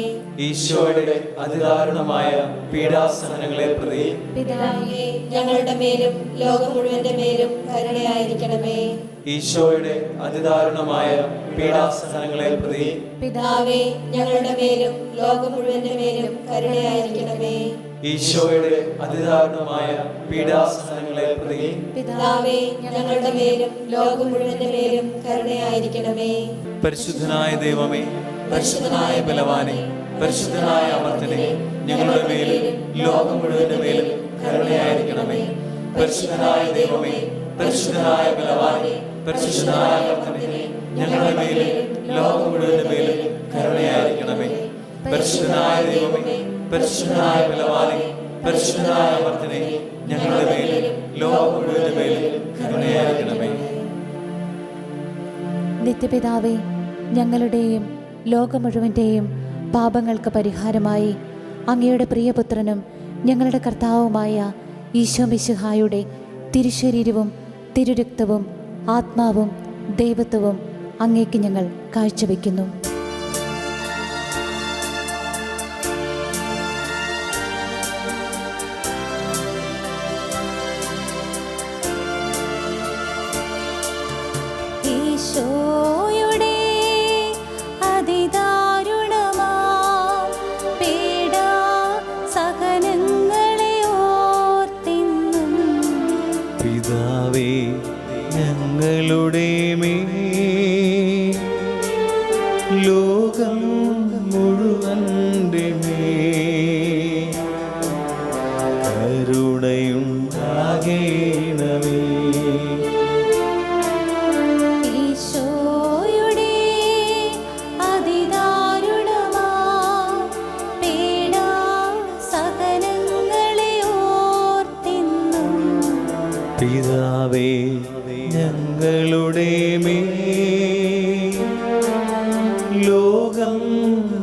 ഈശോയുടെ അതിദാരുണമായ പീഡാസഹനങ്ങളെ പ്രതി പിതാവേ, ഞങ്ങളുടെ മേലും ലോകം മുഴുവന്റെ മേലും കരുണയായിരിക്കണമേ. ഈശോയുടെ അതിദാരുണമായ പീഡാസഹനങ്ങളെ പ്രതി പിതാവേ, ഞങ്ങളുടെ മേലും ലോകം മുഴുവന്റെ മേലും കരുണയായിരിക്കണമേ. ഈശോയുടെ അതിദാരുണമായ പീഡാസഹനങ്ങളെ പ്രതി പിതാവേ, ഞങ്ങളുടെ മേലും ലോകം മുഴുവന്റെ മേലും കരുണയായിരിക്കണമേ. പരിശുദ്ധനായ ദൈവമേ, പരിശുദ്ധനായ ബലവാനെ, പരിശുദ്ധനായ അമർത്തനെ, ഞങ്ങളുടെ മേലും ലോകം മുഴുവന്റെ മേലും കരുണയായിരിക്കണമേ. പരിശുദ്ധനായ ദൈവമേ, പരിശുദ്ധനായ ബലവാനെ, പരിശുദ്ധനായ അമർത്തനെ, ഞങ്ങളുടെ മേലും ലോകം മുഴുവന്റെ മേലും കരുണയായിരിക്കണമേ. പരിശുദ്ധനായ ദൈവമേ, പരിശുദ്ധനായ ബലവാനെ, പരിശുദ്ധനായ അമർത്തനെ, ഞങ്ങളുടെ മേലും ലോകം മുഴുവന്റെ മേലും കരുണയായിരിക്കണമേ. നിത്യപിതാവേ, ഞങ്ങളുടെയും ലോകം മുഴുവൻ്റെയും പാപങ്ങൾക്ക് പരിഹാരമായി അങ്ങയുടെ പ്രിയപുത്രനും ഞങ്ങളുടെ കർത്താവുമായ ഈശോ മിശിഹായുടെ തിരുശരീരവും തിരുരക്തവും ആത്മാവും ദൈവത്വവും അങ്ങേക്ക് ഞങ്ങൾ കാഴ്ചവെക്കുന്നു. ഈശോയുടെ അതിദാരുണമാം പീഡാസഹനങ്ങളെ ഓർത്തിന്നും പിതാവേ, ഞങ്ങളുടെ മേൽ ലോകം മുഴുവൻ്റെ മേൽ കരുണയുണ്ടാകേണമേ. ഈശോയുടെ അതിദാരുണമാം പീഡാസഹനങ്ങളെ ഓർത്തിന്നും പിതാവേ, ഞങ്ങളുടെ മേൽ ലോകം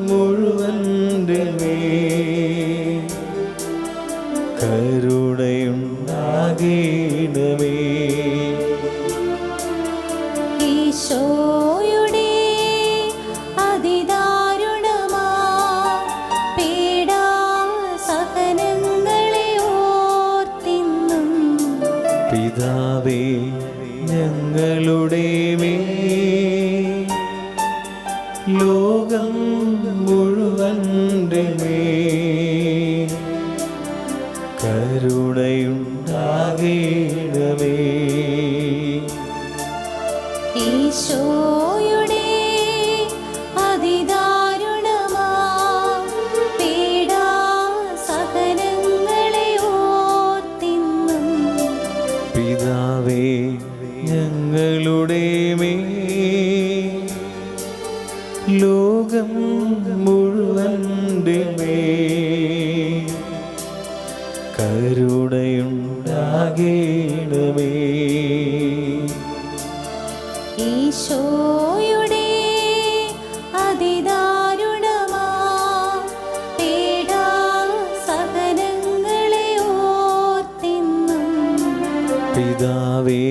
മുഴുവൻ്റെ മേൽ കരുണയുണ്ടാകേണമേ. ഈശോയുടെ അതിദാരുണമാം പീഡാസഹനങ്ങളെ ഓർത്തിന്നും പിതാവേ, ഞങ്ങളുടെ മേൽ ലോകം മുഴുവൻ്റെ മേൽ കരുണയുണ്ടാകേണമേ. ഈശോയുടെ അതിദാരുണമാം പീഡാസഹനങ്ങളെ ഓർത്തിന്നും പിതാവേ, ഞങ്ങളുടെ മേൽ ലോകം മുഴുവൻ്റെ മേൽ പിതാവേ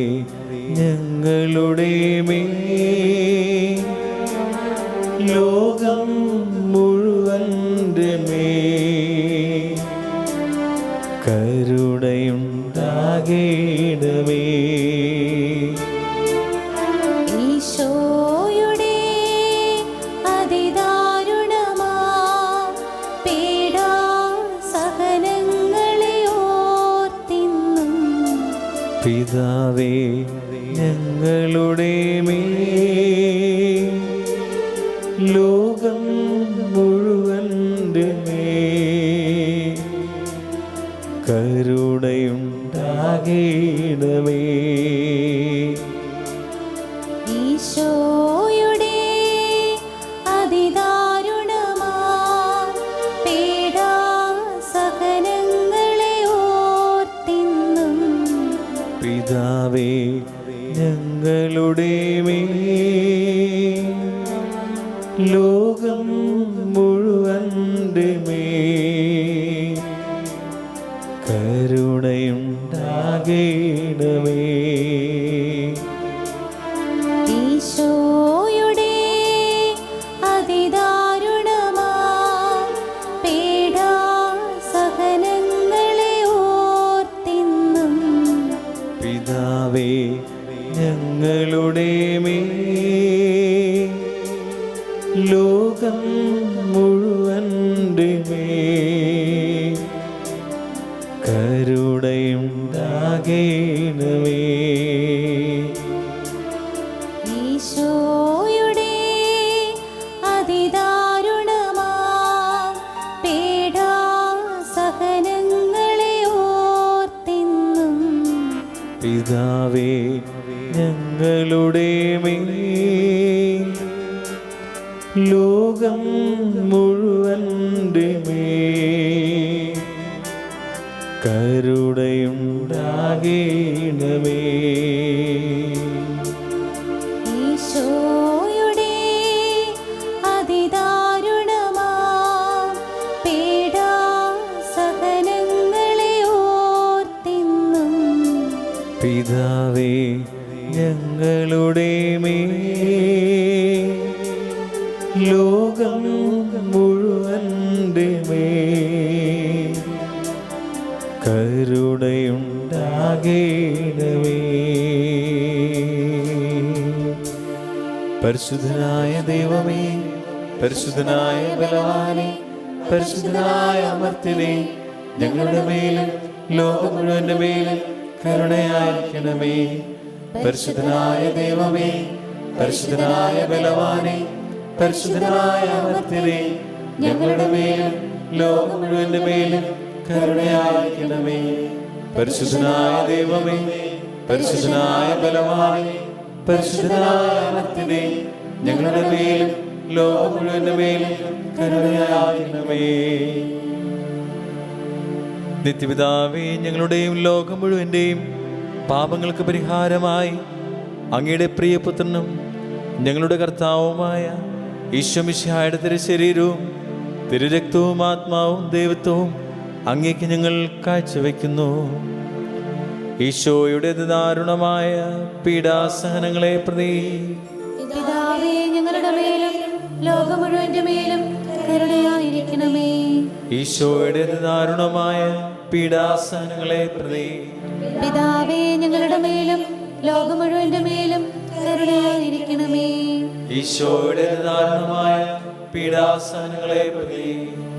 ഞങ്ങളുടെ മേൽ ലോകം മുഴുവൻ്റെ മേൽ കരുണയുണ്ടാകേണമേ. ഈശോയുടെ അതിദാരുണമാ പീഡാസഹനങ്ങളെ ഓർത്തിന്നും പിതാവേ ഞങ്ങളുടെ മേൽ ലോകം മുഴുവൻ്റെ മേൽ കരുണയുണ്ടാകേണമേ. ഈശോയുടെ അതിദാരുണമാ പീഡാസഹനങ്ങളെ ഓർത്തിന്നും പിതാവേ ഞങ്ങളുടെ മേൽ ലോകം മുഴുവൻ്റെ മേൽ കരുണയുണ്ടാകേണമേ. ഈശോയുടെ അതിദാരുണമാ പീഡാസഹനങ്ങളെ ഓർത്തിന്നും പിതാവേ ഞങ്ങളുടെ മേൽ ലോകം മുഴുവൻ്റെ മേൽ കരുണയുണ്ടാകേണമേ. ഈശോയുടെ അതിദാരുണമാ പീഡാസഹനങ്ങളെ ഓർത്തിന്നും പിതാവേ ഞങ്ങളുടെ മേൽ ലോകം മുഴുവൻ്റെ മേൽ കരുണയുണ്ടാകേണമേ. ഈശോയുടെ അതിദാരുണമാ പീഡാസഹനങ്ങളെ ഓർത്തിന്നും പിതാവേ ഞങ്ങളുടെ മേൽ ലോകം മുഴുവൻ്റെ മേൽ കരുണയുണ്ടാകേണമേ. പരിശുദ്ധനായ ദൈവമേ, പരിശുദ്ധനായ ബലവാനേ, പരിശുദ്ധനായ അമർത്യനേ, ഞങ്ങളുടെ മേലും ലോകം മുഴുവൻ്റെ മേലും കരുണയായിരിക്കണമേ. പരിശുദ്ധനായ ദൈവമേ, പരിശുദ്ധനായ ബലവാനേ, പരിശുദ്ധനായ അമർത്യനേ, ഞങ്ങളുടെ മേലും ലോകം മുഴുവൻ്റെ മേലും കരുണയായിരിക്കണമേ. പരിശുദ്ധനായ ദൈവമേ, പരിശുദ്ധനായ ബലവാനേ, പരിശുദ്ധനായ അമർത്യനേ, ഞങ്ങളുടെ മേലും ലോകം മുഴുവൻ്റെ മേലും കരുണയായിരിക്കണമേ. നിത്യപിതാവേ, ഞങ്ങളുടെയും ലോകം മുഴുവൻ്റെയും പാപങ്ങൾക്ക് പരിഹാരമായി അങ്ങയുടെ പ്രിയപുത്രനും ഞങ്ങളുടെ കർത്താവുമായ ഈശോമിശിഹായുടെ തിരുശരീരവും തിരുരക്തവും ആത്മാവും ദൈവത്വവും അങ്ങേക്ക് ഞങ്ങൾ കാഴ്ചവെക്കുന്നു. ഈശോയുടെ ദാരുണമായ പീഡാസഹനങ്ങളെ പ്രതി പിതാവേ ഞങ്ങളുടെ മേലും ലോകം മുഴുവന്റെ മേലും കരുണയായിരിക്കണമേ. ഈശോയുടെ ദാരുണമായ പീഡാസഹനങ്ങളെ പ്രതി പിതാവേ ഞങ്ങളുടെ മേലും ലോകം മുഴുവന്റെ മേലും കരുണയായിരിക്കണമേ. ഈശോയുടെ ദാരുണമായ പീഡാസഹനങ്ങളെ പ്രതി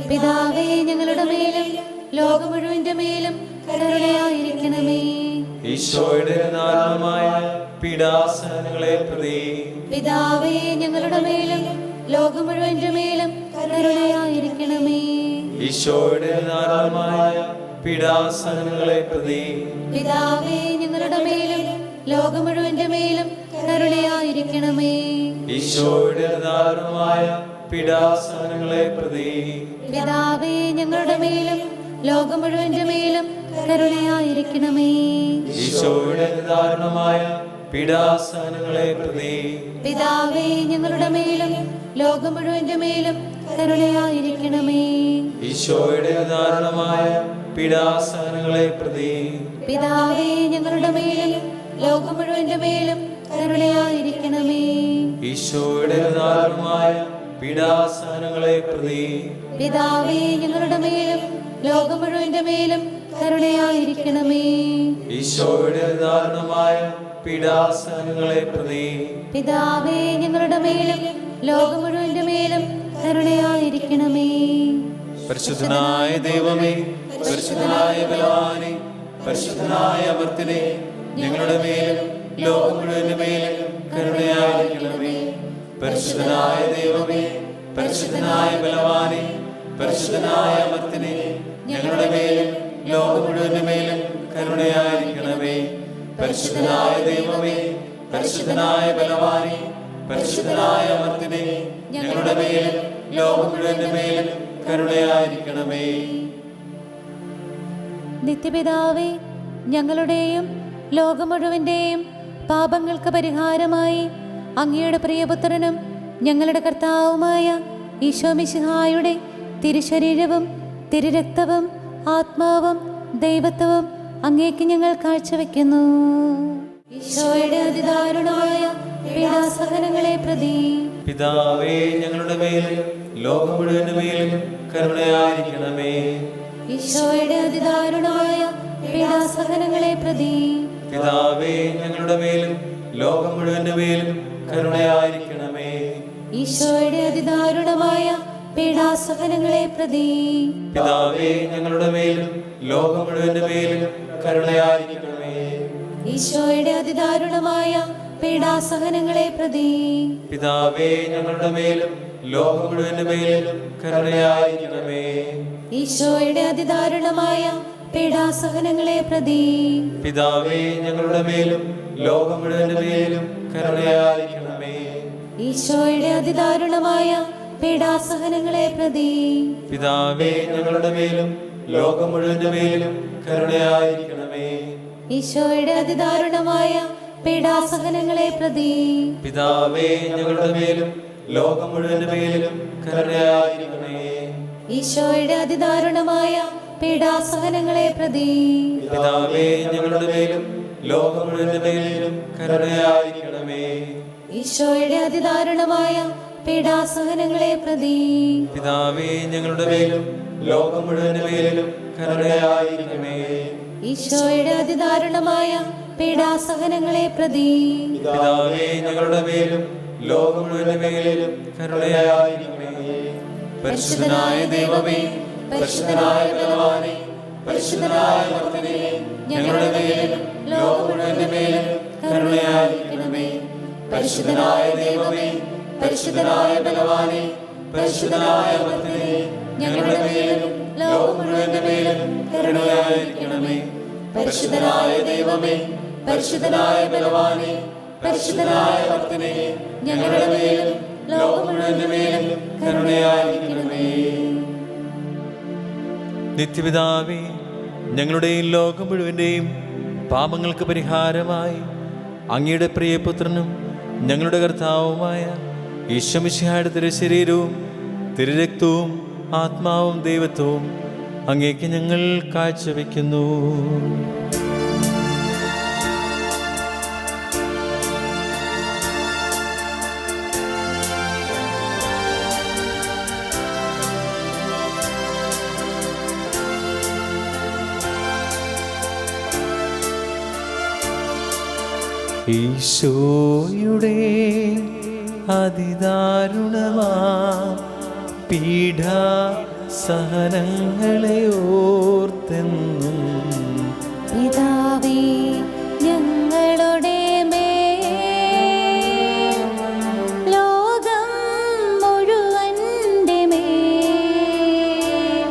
പിതാവേ ഞങ്ങളുടെ മേലും ലോകം മുഴുവന്റെ മേലും കരുണയായിരിക്കണമേ. ഈശോയുടെ ദാരുണമായ പീഡാസഹനങ്ങളെ പ്രതി പിതാവേ ഞങ്ങളുടെ മേലും ലോകം മുഴുവന്റെ മേലും കരുണയായിരിക്കണമേ. ഈശോയുടെ ദാരുണമായ പീഡാസഹനങ്ങളെ പ്രതി പിതാവേ ഞങ്ങളുടെ മേലും ലോകം മുഴുവന്റെ മേലും കരുണയായിരിക്കണമേ. ഈശോയുടെ ദാരുണമായ പീഡാസഹനങ്ങളെ പ്രതി പിതാവേ ഞങ്ങളുടെ മേലും ലോകം മുഴുവന്റെ മേലും കരുണയായിരിക്കണമേ. ഈശോയുടെ ദാരുണമായ പീഡാസഹനങ്ങളെ പ്രതി പിതാവേ ഞങ്ങളുടെ മേലും ലോകം മുഴുവന്റെ മേലും കരുണയായിരിക്കണമേ. ഈശോയുടെ ദാരുണമായ പീഡാസഹനങ്ങളെ പ്രതി പിതാവേ ഞങ്ങളുടെ മേലും ലോകം മുഴുവന്റെ മേലും കരുണയായിരിക്കണമേ. ഈശോയുടെ ദാരുണമായ പീഡാസഹനങ്ങളെ പ്രതി പിതാവേ ഞങ്ങളുടെ മേലും ലോകം മുഴുവന്റെ മേലും കരുണയായിരിക്കണമേ. ഈശോയുടെ ദാരുണമായ പീഡാസഹനങ്ങളെ പ്രതി പിതാവേ ഞങ്ങളുടെ മേലും ലോകം മുഴുവന്റെ മേലും കരുണയായിരിക്കണമേ. പരിശുദ്ധനായ ദൈവമേ, പരിശുദ്ധനായ ബലവാനേ, പരിശുദ്ധനായ അമർത്തിനെ, ഞങ്ങളുടെ മേലും ലോകം മുഴുവന്റെ മേലും കരുണയായിരിക്കണമേ. പരിശുദ്ധനായ ദൈവമേ, പരിശുദ്ധനായ ബലവാനേ, പരിശുദ്ധനായ അമർത്തിനെ, ഞങ്ങളുടെ മേലും ലോകം മുഴുവന്റെ മേലും കരുണയായിരിക്കണമേ. പരിശുദ്ധനായ ദൈവമേ, പരിശുദ്ധനായ ബലവാനേ, പരിശുദ്ധനായ അമർത്തിനെ, ഞങ്ങളുടെ മേലും ലോകം മുഴുവന്റെ മേലും കരുണയായിരിക്കണമേ. നിത്യപിതാവേ, ഞങ്ങളുടെയും ലോകം മുഴുവന്റെയും പാപങ്ങൾക്ക് പരിഹാരമായി അങ്ങയുടെ പ്രിയപുത്രനും ഞങ്ങളുടെ കർത്താവുമായ ഈശോ മിശിഹായുടെ തിരുശരീരവും തിരുരക്തവും ആത്മാവും ദൈവത്വവും അങ്ങേക്ക് ഞങ്ങൾ കാഴ്ചവെക്കുന്നു. ഈശോയുടെ അതിദാരുണമായ പീഡാസഹനങ്ങളെ പ്രതി പിതാവേ, ഞങ്ങളുടെ മേലും ലോകം മുഴുവന്റെ മേലും കരുണയായിരിക്കണമേ. ഈശോയുടെ അതിദാരുണമായ പീഡാസഹനങ്ങളെ പ്രതി പിതാവേ, ഞങ്ങളുടെ മേലും ലോകം മുഴുവന്റെ മേലും കരുണയായിരിക്കണമേ. ഈശോയുടെ അതിദാരുണമായ പീഡാസഹനങ്ങളെ പ്രതി പിതാവേ, ഞങ്ങളുടെ മേലും ലോകം മുഴുവന്റെ മേലും കരുണയായിരിക്കണമേ. ഈശോയുടെ അതിദാരുണമായ പീഡാസഹനങ്ങളെ പ്രതി പിതാവേ, ഞങ്ങളുടെ മേലും ലോകം മുഴുവന്റെ മേലും കരുണയായിരിക്കണമേ. ഈശോയുടെ അതിദാരുണമായ പീഡാസഹനങ്ങളെ പ്രതി പിതാവേ, ഞങ്ങളുടെ മേലും ലോകം മുഴുവന്റെ മേലും കരുണയായിരിക്കണമേ. ഈശോയുടെ അതിദാരുണമായ പീഡാസഹനങ്ങളെ പ്രതി പിതാവേ, ഞങ്ങളുടെ മേലും ലോകം മുഴുവന്റെ മേലും കരുണയായിരിക്കണമേ. ഈശോയുടെ അതിദാരുണമായ പീഡാസഹനങ്ങളെ പ്രതി പിതാവേ, ഞങ്ങളുടെ മേലും ലോകം മുഴുവന്റെ മേലും കരുണയായിരിക്കണമേ. ഈശോയുടെ അതിദാരുണമായ പീഡാസഹനങ്ങളെ പ്രതി പിതാവേ, ഞങ്ങളുടെ മേലും ലോകം മുഴുവന്റെ മേലും കരുണയായിരിക്കണമേ. ഈശോയുടെ അതിദാരുണമായ പീഡാസഹനങ്ങളെ പ്രതി പിതാവേ, ഞങ്ങളുടെ മേലും ലോകം മുഴുവന്റെ മേലും കരുണയായിരിക്കണമേ. ഈശോയുടെ അതിദാരുണമായ പീഡാസഹനങ്ങളെ പ്രതി പിതാവേ, ഞങ്ങളുടെ മേലും ലോകം മുഴുവന്റെ മേലും കരുണയായിരിക്കണമേ. പരിശുദ്ധനായ ദൈവമേ, പരിശുദ്ധനായ ബലവാനേ, പരിശുദ്ധനായ അമർത്തിനെ, ഞങ്ങളുടെ മേലും ലോകം മുഴുവന്റെ മേലും കരുണയായിരിക്കണമേ. പരിശുദ്ധനായ ദൈവമേ, പരിശുദ്ധനായ ബലവാനേ, പരിശുദ്ധനായ അമർത്തിനെ, ഞങ്ങളുടെ മേലും ലോകം മുഴുവന്റെ മേലും കരുണയായിരിക്കണമേ. പരിശുദ്ധനായ ദൈവമേ, പരിശുദ്ധനായ ബലവാനേ, പരിശുദ്ധനായ അമർത്തിനെ, ഞങ്ങളുടെ മേലും ലോകം മുഴുവന്റെ മേലും കരുണയായിരിക്കണമേ. നിത്യപിതാവേ, ഞങ്ങളുടെയും ലോകം മുഴുവന്റെയും പാപങ്ങൾക്ക് പരിഹാരമായി അങ്ങയുടെ പ്രിയപുത്രനും ഞങ്ങളുടെ കർത്താവുമായ ഈശോ മിശിഹായുടെ തിരുശരീരവും തിരുരക്തവും ആത്മാവും ദൈവത്വവും അങ്ങേക്ക് ഞങ്ങൾ കാഴ്ചവെക്കുന്നു. ഈശോയുടെ അതിദാരുണമാ പീഡാസഹനങ്ങളെ ഓർത്തെന്നും പിതാവേ ഞങ്ങളുടെ മേൽ ലോകം മുഴുവന്റെ മേൽ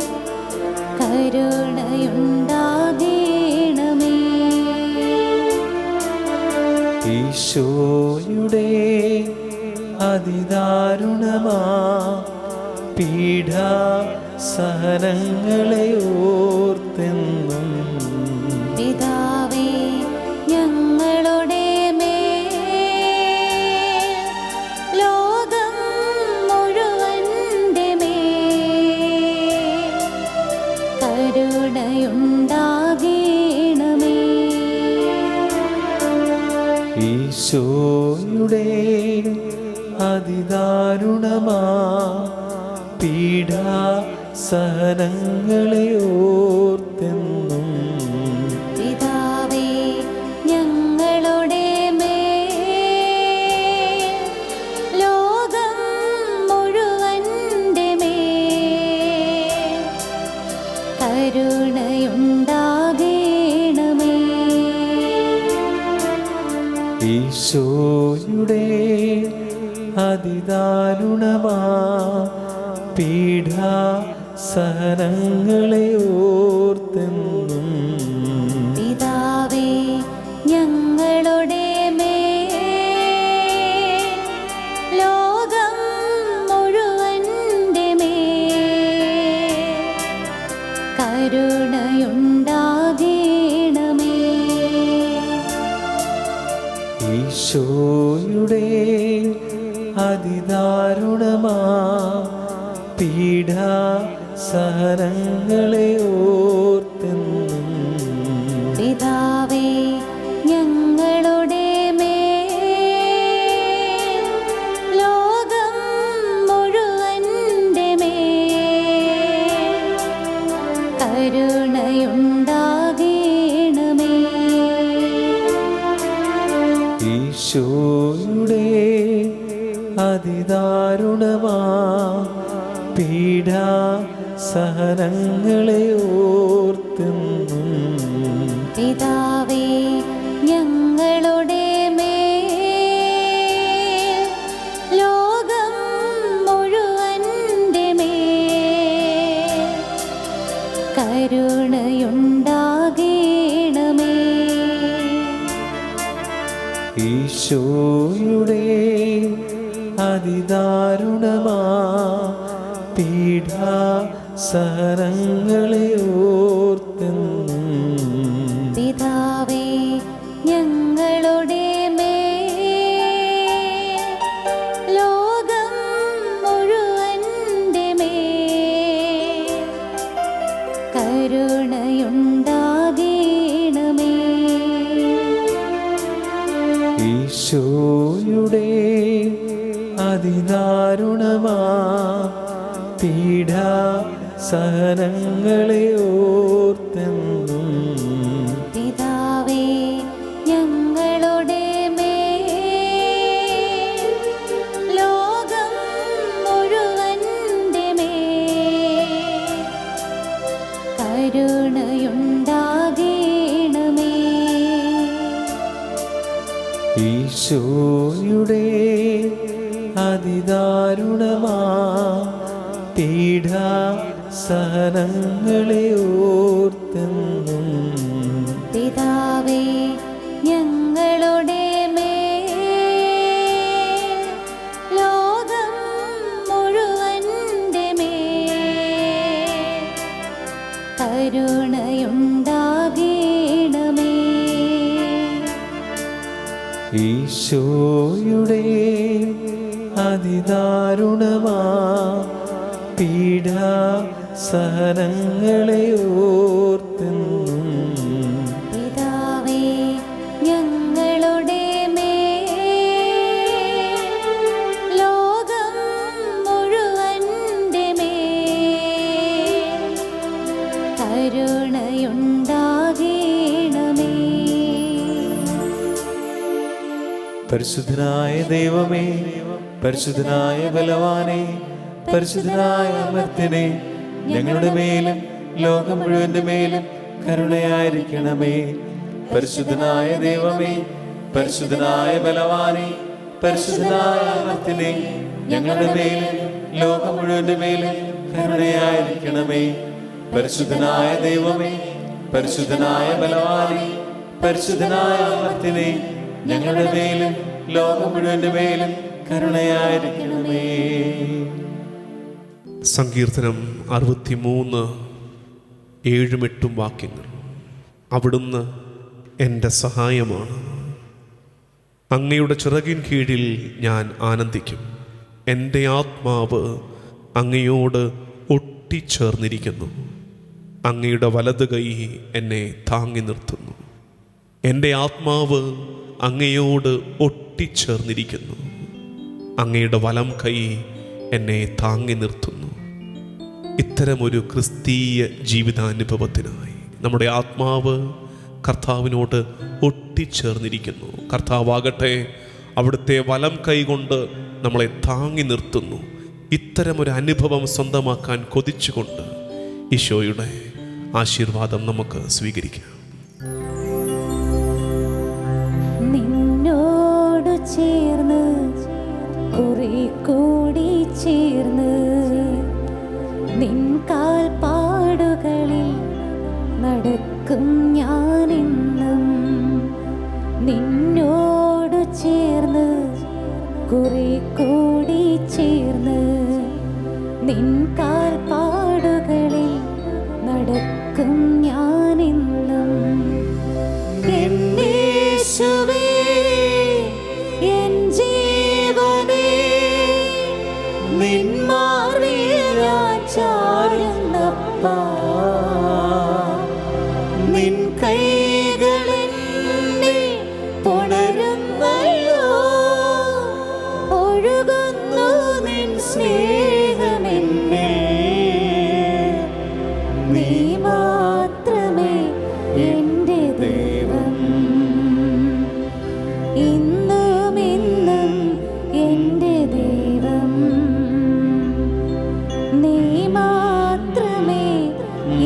കരുണയുണ്ടാകണമേ. ഈശോയുടെ അതിദാരുണമാ പീഡാസഹനങ്ങളെ ഓർത്തെന്നും പിതാവേ ഞങ്ങളുടെ മേൽ ലോകം മുഴുവന്റെ മേൽ കരുണയുണ്ടാകണമേ. ഈശോയുടെ അതിദാരുണമാ പീഡാ സഹനങ്ങളെ ഓർത്തെന്നും പിതാവേ ഞങ്ങളുടെ മേൽ ലോകം മുഴുവന്റെ മേൽ കരുണയുണ്ടാകണമേ. ഈശോയുടെ അതിദാരുണമാ പീഡാ സഹനങ്ങളെ ഓർത്തെന്നും പിതാവേ ഞങ്ങളുടെ മേൽ ലോകം മുഴുവന്റെ മേൽ കരുണയുണ്ടാകണമേ. ഈശോയുടെ അതിദാരുണമാ പീഡാ സഹനങ്ങളെ ഓർത്തെന്നും പിതാവേ ഞങ്ങളുടെ മേൽ ലോകം മുഴുവന്റെ മേൽ കരുണയുണ്ടാകണമേ. ഈശോയുടെ അതിദാരുണമാ പീഡാ സഹനങ്ങളെ ഓർത്തെന്നും പിതാവേ ഞങ്ങളുടെ മേൽ ലോകം മുഴുവന്റെ മേൽ കരുണയുണ്ടാകണമേ. ഈശോയുടെ അതിദാരുണമാ പീഡാ സഹനങ്ങളെ ഓർത്തെന്നും പിതാവേ ഞങ്ങളുടെ മേൽ ലോകം മുഴുവന്റെ മേൽ കരുണയുണ്ടാകണമേ. ഈശോയുടെ അതിദാരുണമാ പീഡാ സഹനങ്ങളെ ഓർത്തെന്നും പിതാവേ ഞങ്ങളുടെ മേൽ ലോകം മുഴുവന്റെ മേൽ കരുണയുണ്ടാകണമേ. ഈശോയുടെ അതിദാരുണമാ പീഡാ സഹനങ്ങളെ ഓർത്തെന്നും പിതാവേ ഞങ്ങളുടെ മേൽ ലോകം മുഴുവന്റെ മേൽ കരുണയുണ്ടാകണമേ. ഈശോയുടെ അതിദാരുണമാ പീഡാ സഹനങ്ങളെ ഓർത്തെന്നും പിതാവേ ഞങ്ങളുടെ മേൽ ലോകം മുഴുവന്റെ മേൽ കരുണയുണ്ടാകണമേ. പരിശുദ്ധനായ ദൈവമേ, പരിശുദ്ധനായ ബലവാനെ, പരിശുദ്ധനായ അമർത്യനെ, ഞങ്ങളുടെ മേലും ലോകം മുഴുവന്റെ മേലും കരുണയായിരിക്കണമേ. പരിശുദ്ധനായ ദൈവമേ, പരിശുദ്ധനായ ബലവാനെ, പരിശുദ്ധനായ അമർത്യനെ, ഞങ്ങളുടെ മേലും ലോകം മുഴുവന്റെ മേലും കരുണയായിരിക്കണമേ. പരിശുദ്ധനായ ദൈവമേ, പരിശുദ്ധനായ ബലവാനെ, പരിശുദ്ധനായ അമർത്യനെ, ഞങ്ങളുടെ മേലും ലോകം മുഴുവന്റെ മേലും കരുണയായിരിക്കണമേ. സങ്കീർത്തനം 63 7-8 വാക്യങ്ങൾ. അവിടുന്ന് എൻ്റെ സഹായമാണ്. അങ്ങയുടെ ചിറകിൻ കീഴിൽ ഞാൻ ആനന്ദിക്കും. എൻ്റെ ആത്മാവ് അങ്ങയോട് ഒട്ടിച്ചേർന്നിരിക്കുന്നു. അങ്ങയുടെ വലത് കൈ എന്നെ താങ്ങി നിർത്തുന്നു. എൻ്റെ ആത്മാവ് അങ്ങയോട് ഒട്ടിച്ചേർന്നിരിക്കുന്നു. അങ്ങയുടെ വലം കൈ എന്നെ താങ്ങി നിർത്തുന്നു. ഇത്തരമൊരു ക്രിസ്തീയ ജീവിതാനുഭവത്തിനായി നമ്മുടെ ആത്മാവ് കർത്താവിനോട് ഒട്ടിച്ചേർന്നിരിക്കുന്നു. കർത്താവാകട്ടെ അവിടുത്തെ വലം കൈ കൊണ്ട് നമ്മളെ താങ്ങി നിർത്തുന്നു. ഇത്തരമൊരു അനുഭവം സ്വന്തമാക്കാൻ കൊതിച്ചുകൊണ്ട് ഈശോയുടെ ആശീർവാദം നമുക്ക് സ്വീകരിക്കാം. നിന്നോട് ചേർന്ന് കുറെ കൂടി ചേർന്ന് നിൻ കാൽപ്പാടുകളിൽ നടക്കും ഞാനെന്നും. നിന്നോട് ചേർന്ന് കുറെ കൂടി ചേർന്ന് നിൻ കാൽപ്പാടുകളിൽ നടക്കും ഞാനെന്നും. യേശുവേ എൻ ജീവനേ, നിൻ മാറിൽ ഞാൻ ചാരുന്നപ്പാ. നിൻ കൈകൾ എന്നെ പുണരുന്നല്ലോ, ഒഴുകുന്നു നിൻ സ്നേഹമെന്നെ. നീ മാത്രമേ എൻ്റെ ദൈവം, ഇന്നും എന്നും എൻ്റെ ദൈവം. നീ മാത്രമേ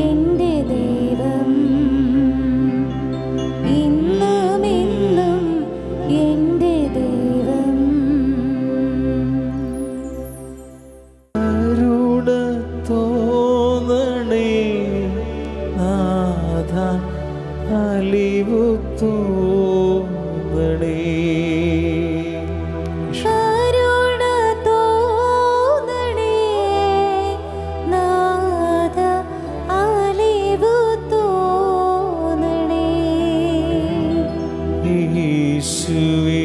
എൻ്റെ ദൈവം, ഇന്നും എന്നും എൻ്റെ ദൈവം. കരുണ തോന്നണേ നാഥ, അലിവു തോന്നണേ. കരുണ തോന്നണേ നാഥ, അലിവു തോന്നണേ. യേശുവേ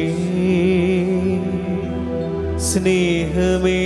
സ്നേഹമേ,